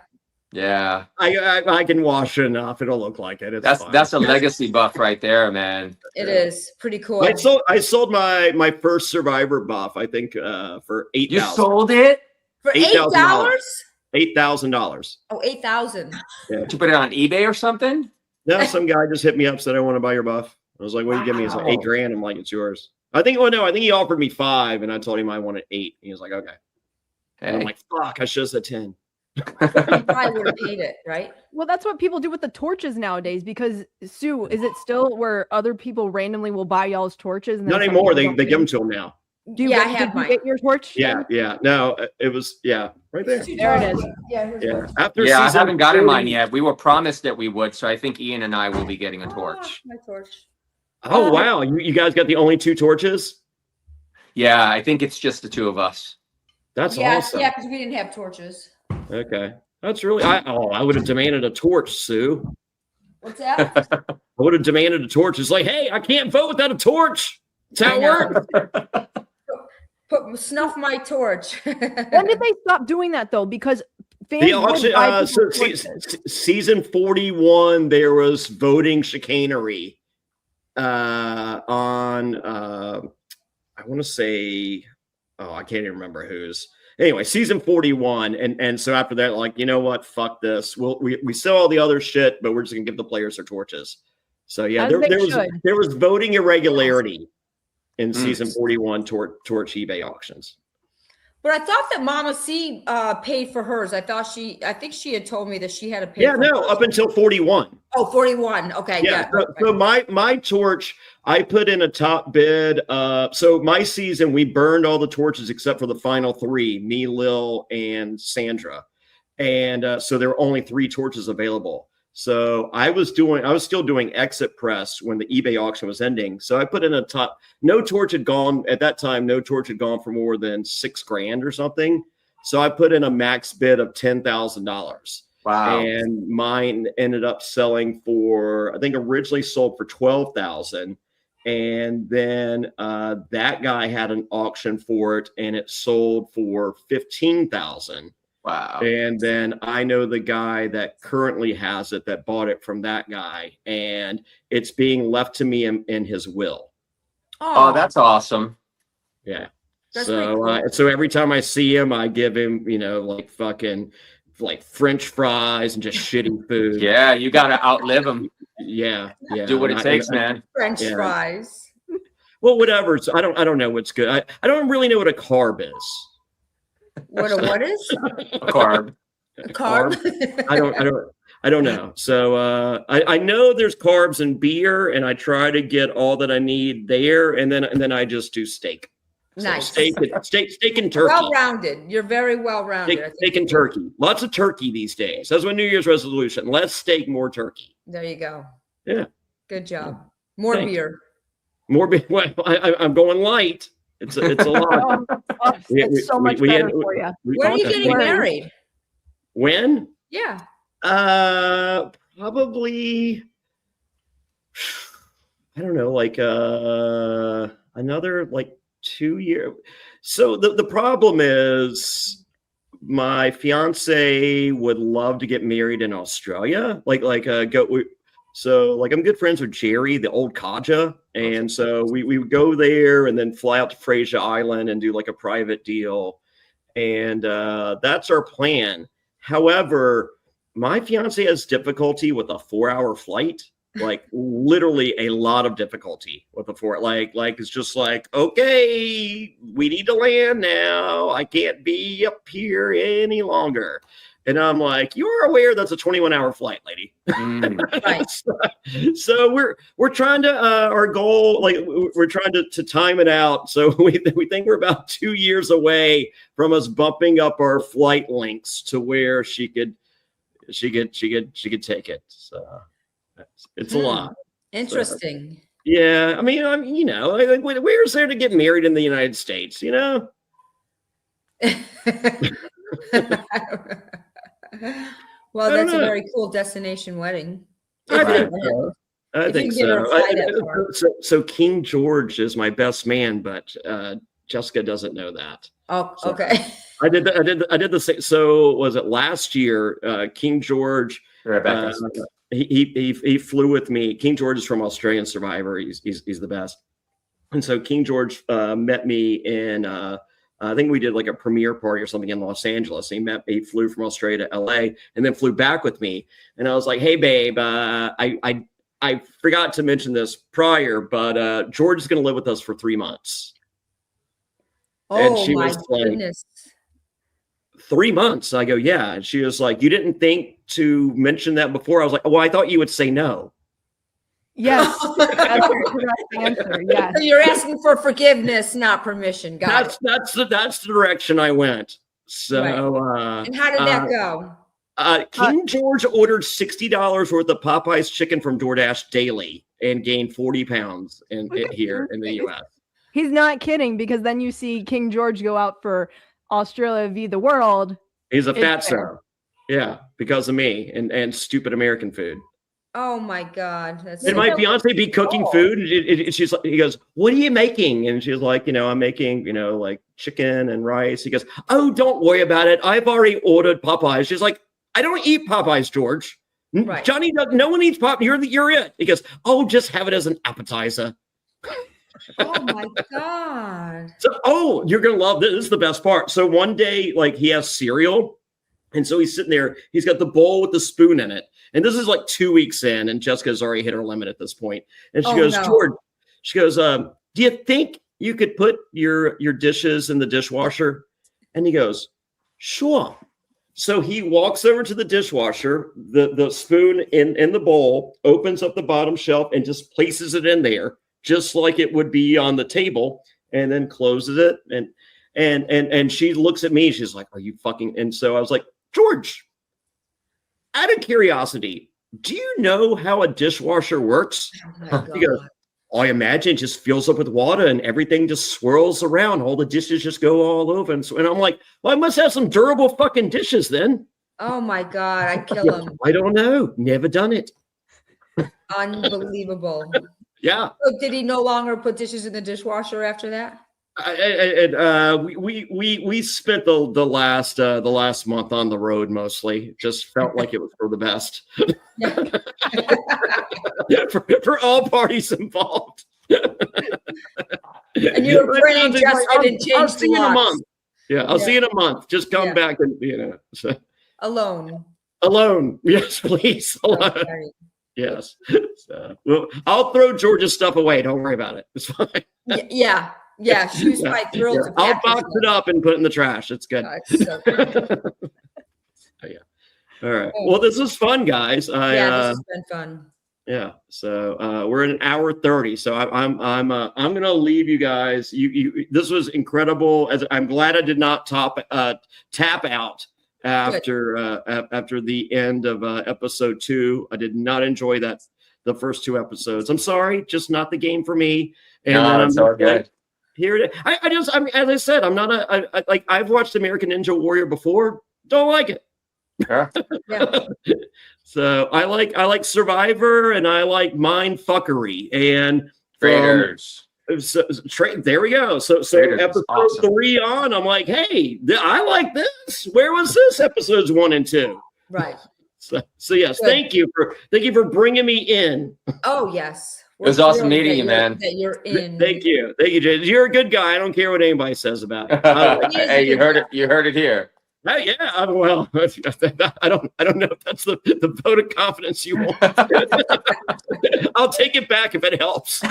Yeah. I can wash it enough. It'll look like it. That's a legacy buff right there, man. It is pretty cool. I sold my first Survivor buff, I think, for $8,000. You sold it? For $8? $8,000. Oh, 8,000. Yeah. Did you put it on eBay or something? No, some guy just hit me up, said, "I want to buy your buff." I was like, "What do you give me?" He's like, $8,000. I'm like, "It's yours." I think he offered me 5, and I told him I wanted 8. He was like, "Okay." Hey. And I'm like, "Fuck, I should have said 10." You probably would have paid it, right? Well, that's what people do with the torches nowadays. Because Sue, is it still where other people randomly will buy y'all's torches? And not anymore. They give them to them now. Do you get your torch? Yeah. No, it was right there. There it is. Yeah. I haven't gotten mine yet. We were promised that we would, so I think Ian and I will be getting a torch. My torch. Oh wow! You guys got the only 2 torches? Yeah, I think it's just the 2 of us. That's awesome. Yeah, because we didn't have torches. Okay, that's really. I would have demanded a torch, Sue. What's that? I would have demanded a torch. It's like, hey, I can't vote without a torch. That's how it works. Snuff my torch. When did they stop doing that though? Because season 41, there was voting chicanery on I want to say, I can't even remember whose. Anyway, season 41, and so after that, like, you know what? Fuck this. We sell all the other shit, but we're just gonna give the players their torches. So yeah, there was voting irregularity in season 41 torch eBay auctions. But I thought that Mama C paid for hers. I think she had told me that she had to pay. Yeah, no, up until 41. Oh, 41. Okay. Yeah. So my torch, I put in a top bid. So my season, we burned all the torches except for the final 3, me, Lil, and Sandra. And so there were only 3 torches available. So I was still doing exit press when the eBay auction was ending. So I put in a top, no torch had gone at that time. No torch had gone for more than $6,000 or something. So I put in a max bid of $10,000. Wow. And mine ended up selling for, I think originally sold for 12,000. And then that guy had an auction for it and it sold for 15,000. Wow. And then I know the guy that currently has it that bought it from that guy, and it's being left to me in his will. Oh, that's awesome. Yeah. That's So pretty cool. so every time I see him, I give him, like fucking like French fries and just shitty food. Yeah, you got to outlive them. Yeah. Do what And it takes, man. French fries. Well, whatever. So I don't know what's good. I don't really know what a carb is. What is? A carb. A carb? I don't know. So I know there's carbs in beer, and I try to get all that I need there, and then I just do steak. Nice. So steak and turkey. Well-rounded. You're very well-rounded. Steak and turkey. Lots of turkey these days. That's my New Year's resolution. Less steak, more turkey. There you go. Yeah. Good job. More Thanks. beer. More beer. Well, I'm going light. It's a lot. It's so much better for you. When are you getting married? When? Yeah. Probably. I don't know, like another like 2 years. So the problem is my fiance would love to get married in Australia. So I'm good friends with Jerry, the old Kaja. And so we would go there and then fly out to Fraser Island and do like a private deal. And that's our plan. However, my fiance has difficulty with a 4-hour flight. Like literally a lot of difficulty with the fort. Like it's just like, okay, we need to land now. I can't be up here any longer. And I'm like, you're aware that's a 21-hour flight, lady. Right. So we're trying to our goal, like we're trying to time it out. So we think we're about 2 years away from us bumping up our flight links to where she could take it. So it's a lot. Interesting. So, yeah, I mean, where's there to get married in the United States? Well, that's a very cool destination wedding. I think so. So King George is my best man, but Jessica doesn't know that. Oh, so, okay. I did the same. So was it last year? King George. He flew with me. King George is from Australian Survivor. He's the best. And so King George met me in I think we did like a premiere party or something in Los Angeles. He flew from Australia to LA and then flew back with me. And I was like, hey babe, I forgot to mention this prior, but George is going to live with us for 3 months. And she was goodness. Like, 3 months. I go, yeah. And she was like, you didn't think to mention that before? I was like, well, I thought you would say no. Yes. That's the correct answer. Yes. So you're asking for forgiveness, not permission. That's the direction I went. So right. And how did that go? King George ordered $60 worth of Popeye's chicken from DoorDash daily and gained 40 pounds here in the US. He's not kidding, because then you see King George go out for Australia v. the world. He's a fatso. Yeah, because of me and stupid American food. Oh my God. And my fiance be cooking food. And he goes, what are you making? And she's like, I'm making, like chicken and rice. He goes, oh, don't worry about it. I've already ordered Popeyes. She's like, I don't eat Popeyes, George. Right. Johnny, no one eats Popeyes. You're it. He goes, oh, just have it as an appetizer. Oh my God. So, you're going to love this. This is the best part. So one day, like he has cereal. And so he's sitting there, he's got the bowl with the spoon in it. And this is like 2 weeks in, and Jessica's already hit her limit at this point. And she goes, no. George, she goes, do you think you could put your dishes in the dishwasher? And he goes, sure. So he walks over to the dishwasher, the spoon in the bowl, opens up the bottom shelf and just places it in there, just like it would be on the table, and then closes it. And she looks at me, she's like, are you fucking? And so I was like, George, out of curiosity, do you know how a dishwasher works? Oh my He goes, God. I imagine it just fills up with water and everything just swirls around. All the dishes just go all over. And I'm like, well, I must have some durable fucking dishes then. Oh my God, I'd kill him. I don't know. Never done it. Unbelievable. Yeah. So did he no longer put dishes in the dishwasher after that? We spent the last month on the road mostly. Just felt like it was for the best. for all parties involved. And you were praying just I didn't change I'll see you in a month. Yeah, I'll see you in a month. Just come back and so. Alone. Alone. Yes, please. Alone. Okay. Yes. So, well, I'll throw George's stuff away. Don't worry about it. It's fine. Yeah. She was quite thrilled. I'll box it up and put it in the trash. It's good. So Yeah. All right. Well, this is fun, guys. this has been fun. Yeah. So we're at an hour 30. So I'm gonna leave you guys. You this was incredible. As I'm glad I did not tap out after the end of episode 2. I did not enjoy the first 2 episodes. I'm sorry, just not the game for me. And no, it's all good. Here, I mean, as I said, I'm not like I've watched American Ninja Warrior before. Don't like it. Yeah. So I like Survivor and I like mind fuckery and Traders. There we go. So Traders episode awesome. 3 on, I'm like, hey, I like this. Where was this? Episodes 1 and 2. Right. So yes, Good. thank you for bringing me in. Oh yes. It was awesome meeting you, man. That you're in. Thank you, Jay. You're a good guy. I don't care what anybody says about it. Hey, you heard it. You heard it here. Oh yeah, well, I don't know if that's the vote of confidence you want. I'll take it back if it helps.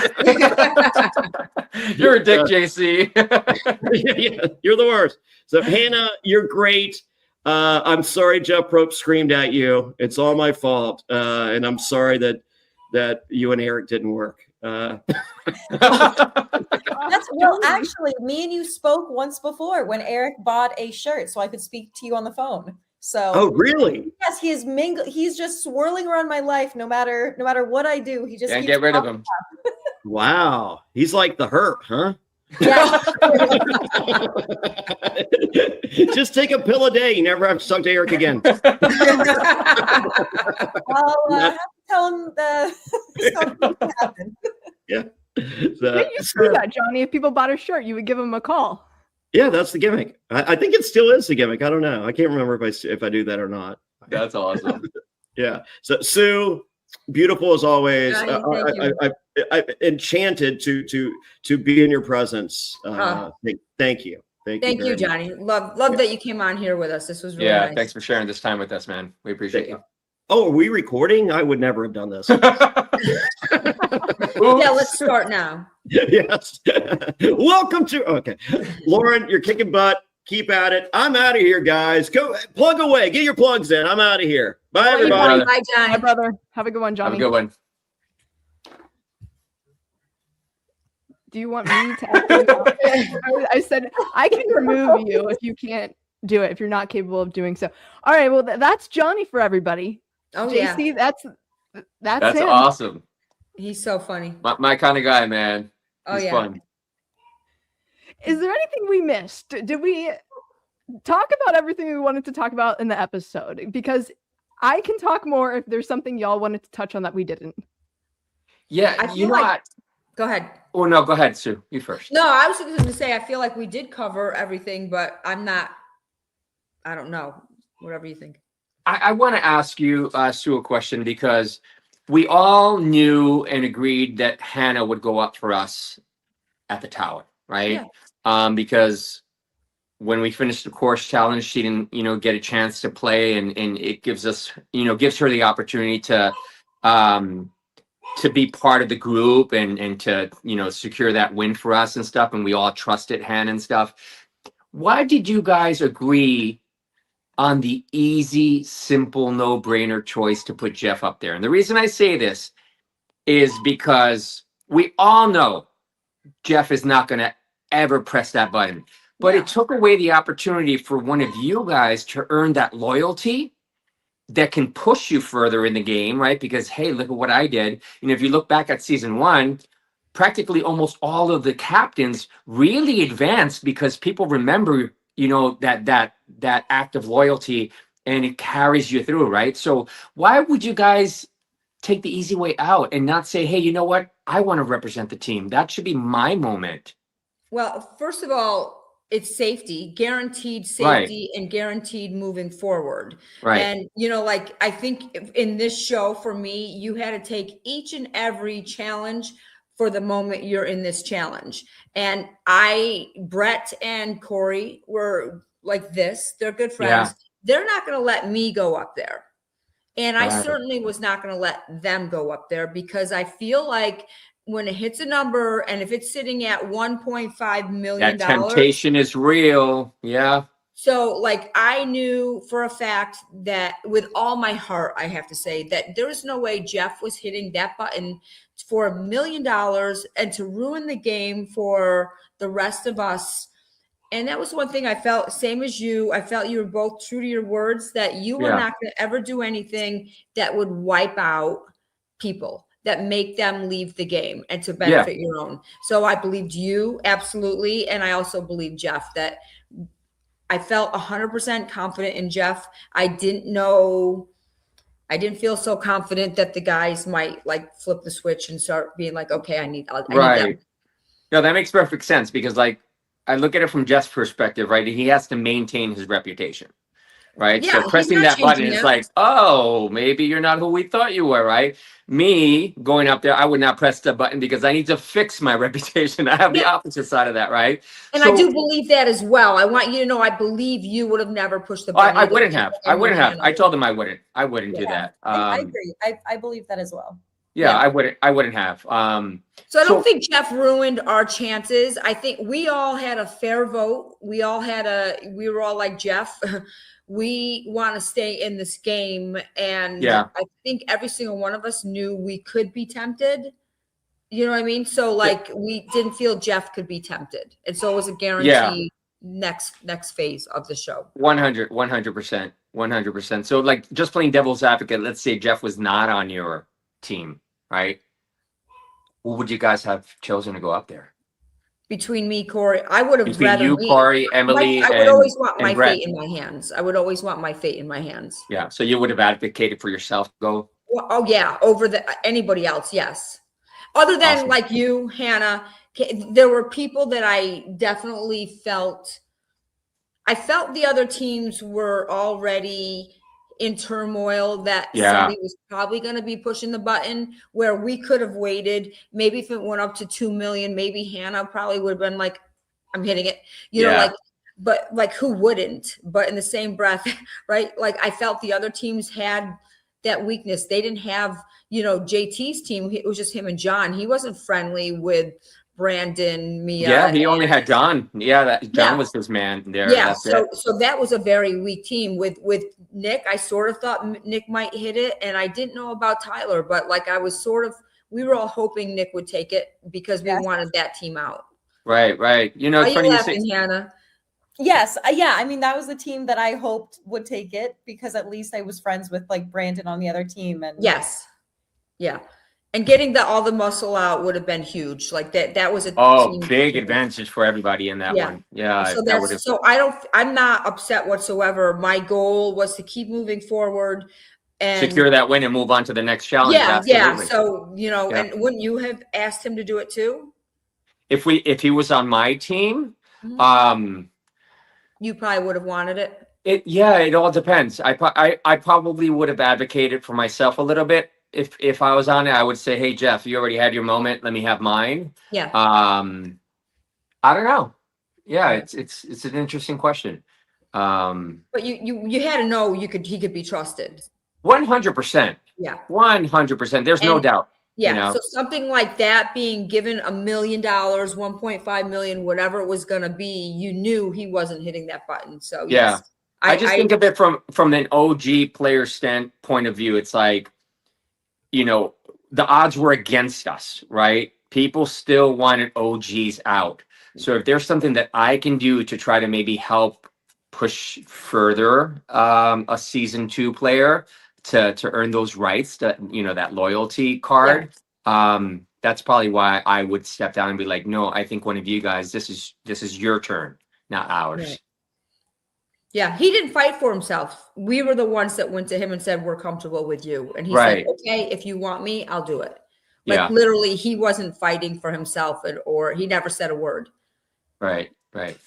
You're a dick, JC. Yeah, you're the worst. So Hannah, you're great. I'm sorry Jeff Probst screamed at you. It's all my fault, and I'm sorry that you and Eric didn't work. Actually, me and you spoke once before when Eric bought a shirt so I could speak to you on the phone. So oh really? Yes, he is he's just swirling around my life no matter what I do. He just Can't keeps get rid of him. Wow, he's like the Herp, huh? Yeah. Just take a pill a day. You never have to talk to Eric again. I'll have to tell him something happened. Yeah. You see that, Johnny? If people bought a shirt, you would give them a call. Yeah, that's the gimmick. I think it still is the gimmick. I don't know. I can't remember if I do that or not. That's awesome. Yeah. So Sue, beautiful as always. Johnny, I'm enchanted to be in your presence. Thank you. Thank you, Johnny. Love that you came on here with us. This was really nice. Thanks for sharing this time with us, man. We appreciate you. Oh, are we recording? I would never have done this. Yeah, let's start now. Yes. Welcome to Lauren, you're kicking butt. Keep at it. I'm out of here, guys. Go plug away. Get your plugs in. I'm out of here. Bye, everybody. Bye, Johnny. Bye, brother. Have a good one, Johnny. Have a good one. Do you want me to? I said I can remove you if you can't do it, if you're not capable of doing so. All right. Well, that's Johnny for everybody. Oh, JC, yeah. That's him. Awesome. He's so funny. My kind of guy, man. Oh, He's yeah. fun. Is there anything we missed? Did we talk about everything we wanted to talk about in the episode? Because I can talk more if there's something y'all wanted to touch on that we didn't. Yeah, I feel you know like- what? Go ahead. Oh no, go ahead, Sue. You first. No, I was just going to say, I feel like we did cover everything, but I don't know. Whatever you think. I want to ask you, Sue, a question because we all knew and agreed that Hannah would go up for us at the tower, right? Yeah. Because when we finished the course challenge, she didn't, get a chance to play, and it gives us, gives her the opportunity to be part of the group and to, secure that win for us and stuff. And we all trusted Hannah and stuff. Why did you guys agree on the easy, simple, no-brainer choice to put Jeff up there? And the reason I say this is because we all know Jeff is not going to ever press that button. But it took away the opportunity for one of you guys to earn that loyalty that can push you further in the game, right? Because, hey, look at what I did. And if you look back at season 1, practically almost all of the captains really advanced because people remember, that act of loyalty, and it carries you through, right? So why would you guys take the easy way out and not say, hey, you know what? I want to represent the team. That should be my moment. Well, first of all, it's safety, guaranteed safety, and guaranteed moving forward. Right. And, like, I think in this show, for me, you had to take each and every challenge for the moment you're in this challenge. And Brett and Corey were like this. They're good friends. Yeah. They're not going to let me go up there. And I Right. certainly was not going to let them go up there, because I feel like when it hits a number, and if it's sitting at $1.5 million, that temptation is real. Yeah. So, like, I knew for a fact that with all my heart, I have to say that there was no way Jeff was hitting that button for $1 million and to ruin the game for the rest of us. And that was one thing I felt, same as you. I felt you were both true to your words, that you were not going to ever do anything that would wipe out people, that make them leave the game and to benefit your own. So I believed you, absolutely. And I also believed Jeff, that I felt 100% confident in Jeff. I didn't feel so confident that the guys might like flip the switch and start being like, okay, I need them. No, that makes perfect sense, because like, I look at it from Jeff's perspective, right? He has to maintain his reputation, right? Yeah, so pressing that button is like, oh, maybe you're not who we thought you were, right? Me going up there, I would not press the button because I need to fix my reputation. I have the opposite side of that, right? And I do believe that as well. I want you to know, I believe you would have never pushed the button. I wouldn't have. I told them I wouldn't do that. I agree. I believe that as well. Yeah, I wouldn't have. So I don't think Jeff ruined our chances. I think we all had a fair vote. We were all like, Jeff, we want to stay in this game. And I think every single one of us knew we could be tempted. You know what I mean? So like, we didn't feel Jeff could be tempted. And so it was a guarantee next phase of the show. 100%. So like, just playing devil's advocate, let's say Jeff was not on your team, right? Who would you guys have chosen to go up there? Between me, Corey, I would have rather you, Corey, Emily, I would always want my Brett. fate in my hands. I would always want my fate in my hands. Yeah. So you would have advocated for yourself to go? Well, oh yeah, over anybody else, yes. Other than like you, Hannah, there were people that I definitely felt. I felt the other teams were already in turmoil, that somebody was probably going to be pushing the button, where we could have waited. Maybe if it went up to 2 million, maybe Hannah probably would have been like, I'm hitting it, you know, like, but like, who wouldn't? But in the same breath, right? Like, I felt the other teams had that weakness. They didn't have, JT's team. It was just him and John. He wasn't friendly with Brandon, Mia. Yeah, he only had John. Yeah, John was his man there. Yeah, so that was a very weak team. With Nick, I sort of thought Nick might hit it, and I didn't know about Tyler, but like we were all hoping Nick would take it because we wanted that team out. Right. It's Are funny you laughing, Hannah? Yes. Yeah. I mean, that was the team that I hoped would take it, because at least I was friends with like Brandon on the other team. And yes. Yeah. And getting all the muscle out would have been huge. Like that was a big advantage for everybody in that one. Yeah. So I'm not upset whatsoever. My goal was to keep moving forward and secure that win and move on to the next challenge. Yeah. So, and wouldn't you have asked him to do it too? If he was on my team, you probably would have wanted it. It all depends. I probably would have advocated for myself a little bit. If I was on it, I would say, hey, Jeff, you already had your moment. Let me have mine. Yeah. I don't know. Yeah, it's an interesting question. But you had to know he could be trusted. 100%. Yeah. 100%. There's no doubt. Yeah. So something like that, being given $1 million, 1.5 million, whatever it was going to be, you knew he wasn't hitting that button. So yeah, yes, I think of it from an OG player standpoint of view. It's like, the odds were against us, right? People still wanted OGs out. So if there's something that I can do to try to maybe help push further a season 2 player to earn those rights, that that loyalty card. That's probably why I would step down and be like, no, I think one of you guys, this is your turn, not ours. Right. Yeah, he didn't fight for himself. We were the ones that went to him and said, we're comfortable with you. And he said, okay, if you want me, I'll do it. Like literally, he wasn't fighting for himself, or he never said a word. Right.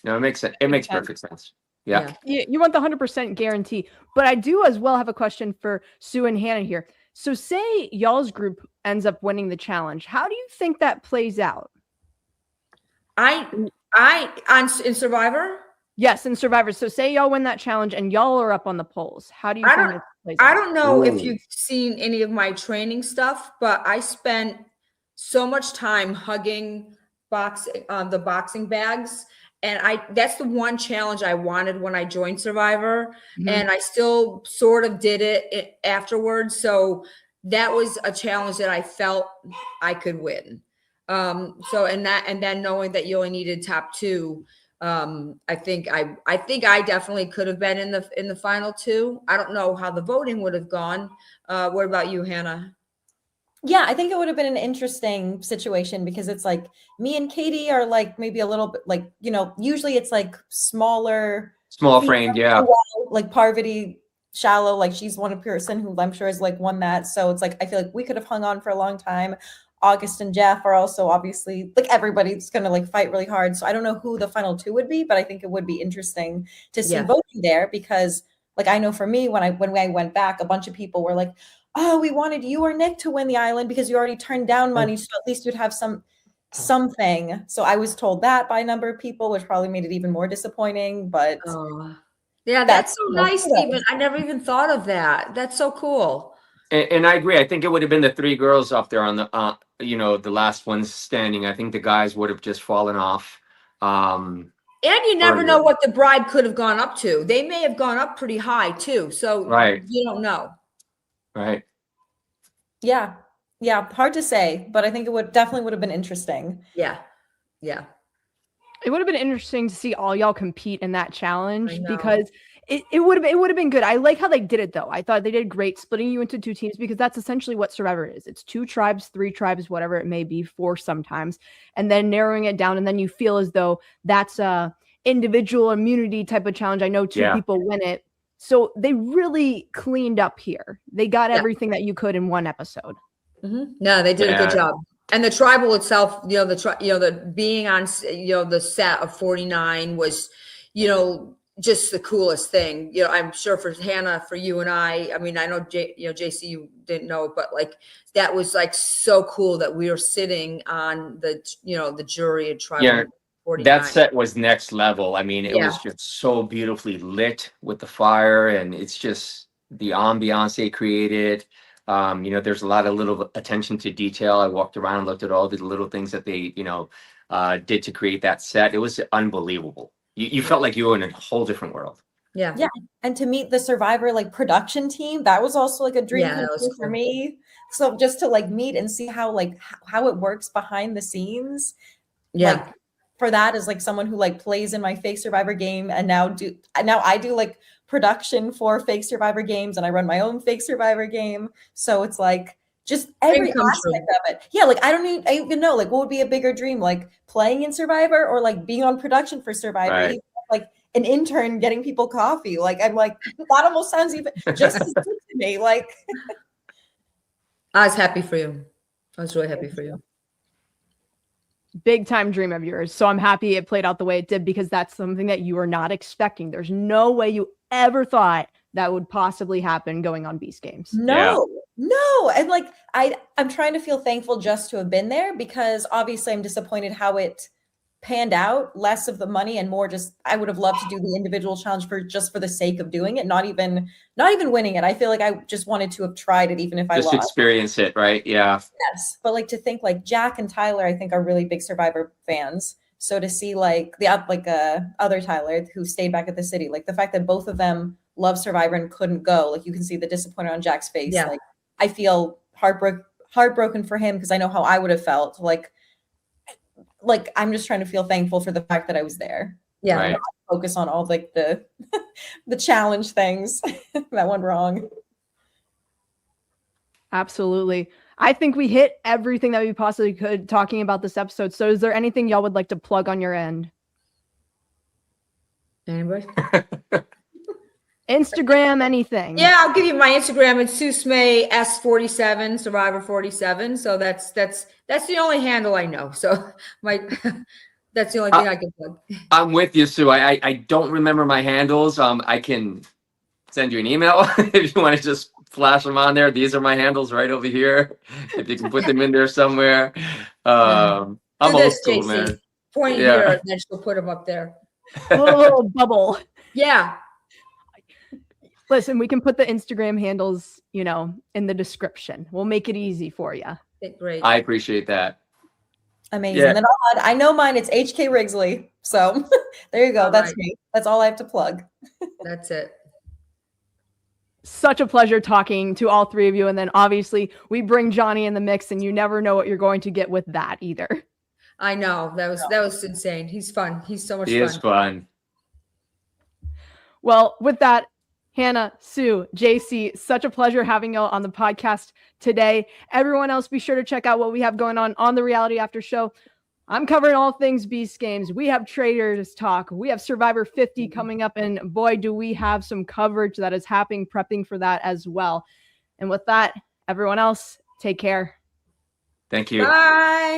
No, it makes sense. It makes perfect sense. Yeah. You want the 100% guarantee. But I do as well have a question for Sue and Hannah here. So say y'all's group ends up winning the challenge. How do you think that plays out? In Survivor? Yes, in Survivor. So say y'all win that challenge and y'all are up on the polls. How do you think it plays out? I don't know if you've seen any of my training stuff, but I spent so much time hugging the boxing bags. And that's the one challenge I wanted when I joined Survivor. Mm-hmm. And I still sort of did it afterwards. So that was a challenge that I felt I could win. And then knowing that you only needed top 2, I think I definitely could have been in the final 2. I don't know how the voting would have gone. What about you, Hannah? Yeah, I think it would have been an interesting situation because it's like me and Katie are like maybe a little bit like, usually it's like small framed, like Parvati shallow, like she's one person who I'm sure has like won that. So it's like I feel like we could have hung on for a long time. August and Jeff are also obviously like everybody's gonna like fight really hard. So I don't know who the final 2 would be, but I think it would be interesting to see voting there because like I know for me when I went back, a bunch of people were like, oh, we wanted you or Nick to win the island because you already turned down money. So at least you'd have something. So I was told that by a number of people, which probably made it even more disappointing. But yeah, that's so nice, Stephen. I never even thought of that. That's so cool. And I agree. I think it would have been the 3 girls up there on the, the last ones standing. I think the guys would have just fallen off. And you never know what the bribe could have gone up to. They may have gone up pretty high too. So you don't know. Right. Yeah. Hard to say, but I think it definitely would have been interesting. Yeah. It would have been interesting to see all y'all compete in that challenge because it would have been good. I like how they did it though. I thought they did great splitting you into 2 teams because that's essentially what Survivor is. It's 2 tribes, 3 tribes, whatever it may be, 4 sometimes, and then narrowing it down. And then you feel as though that's a individual immunity type of challenge. I know 2 people win it. So they really cleaned up here. They got everything that you could in one episode. Mm-hmm. No, they did a good job. And the tribal itself, the being on, the set of 49 was, just the coolest thing. I'm sure for Hannah, for you and I mean, I know, JC, you didn't know, but like, that was like so cool that we were sitting on the jury and tribal. Yeah. 49. That set was next level. I mean, it was just so beautifully lit with the fire, and it's just the ambiance they created. There's a lot of little attention to detail. I walked around and looked at all the little things that they, did to create that set. It was unbelievable. You felt like you were in a whole different world. Yeah. And to meet the Survivor like production team, that was also like a dream for me. So just to like meet and see how it works behind the scenes. Yeah. Like, for that as like someone who like plays in my fake Survivor game and now I do like production for fake Survivor games and I run my own fake Survivor game. So it's like just every aspect of it. Yeah. Like I even know like what would be a bigger dream, like playing in Survivor or like being on production for Survivor, even, like an intern getting people coffee. Like I'm like, that almost sounds even just as good to me. Like I was happy for you. I was really happy for you. Big time dream of yours. So I'm happy it played out the way it did because that's something that you were not expecting. There's no way you ever thought that would possibly happen going on Beast Games. No. And like, I'm trying to feel thankful just to have been there because obviously I'm disappointed how it panned out, less of the money and more just, I would have loved to do the individual challenge for the sake of doing it, not even winning it. I feel like I just wanted to have tried it even if I lost. Just experience it, right? Yeah. Yes. But like to think like Jack and Tyler, I think are really big Survivor fans. So to see like the other Tyler who stayed back at the city, like the fact that both of them love Survivor and couldn't go, like you can see the disappointment on Jack's face. Yeah. Like I feel heartbroken for him because I know how I would have felt. Like I'm just trying to feel thankful for the fact that I was there. Yeah, Right. not focus on all like the the challenge things that went wrong. Absolutely. I think we hit everything that we possibly could talking about this episode. So is there anything y'all would like to plug on your end? Anybody? Instagram, anything? Yeah, I'll give you my Instagram. It's Sue Smey S47 Survivor 47. So that's the only handle I know. So that's the only thing I can plug. I'm with you, Sue. I don't remember my handles. I can send you an email if you want to just flash them on there. These are my handles right over here. If you can put them in there somewhere. I'm Do old this, school, JC. man. Point Yeah. here, and then she'll put them up there. A little bubble. Yeah. Listen, we can put the Instagram handles, in the description. We'll make it easy for you. Great. I appreciate that. Amazing. Yeah. Then I know mine. It's HK Wrigsley. So there you go. All That's right. me. That's all I have to plug. That's it. Such a pleasure talking to all three of you. And then obviously we bring Jonny in the mix, and you never know what you're going to get with that either. I know. That was insane. He's fun. He's so much He fun. is fun. Well, with that, Hannah, Sue, JC, such a pleasure having you on the podcast today. Everyone else, be sure to check out what we have going on the Reality After Show. I'm covering all things Beast Games. We have Traders Talk. We have Survivor 50 coming up, and boy, do we have some coverage that is happening, prepping for that as well. And with that, everyone else, take care. Thank you. Bye.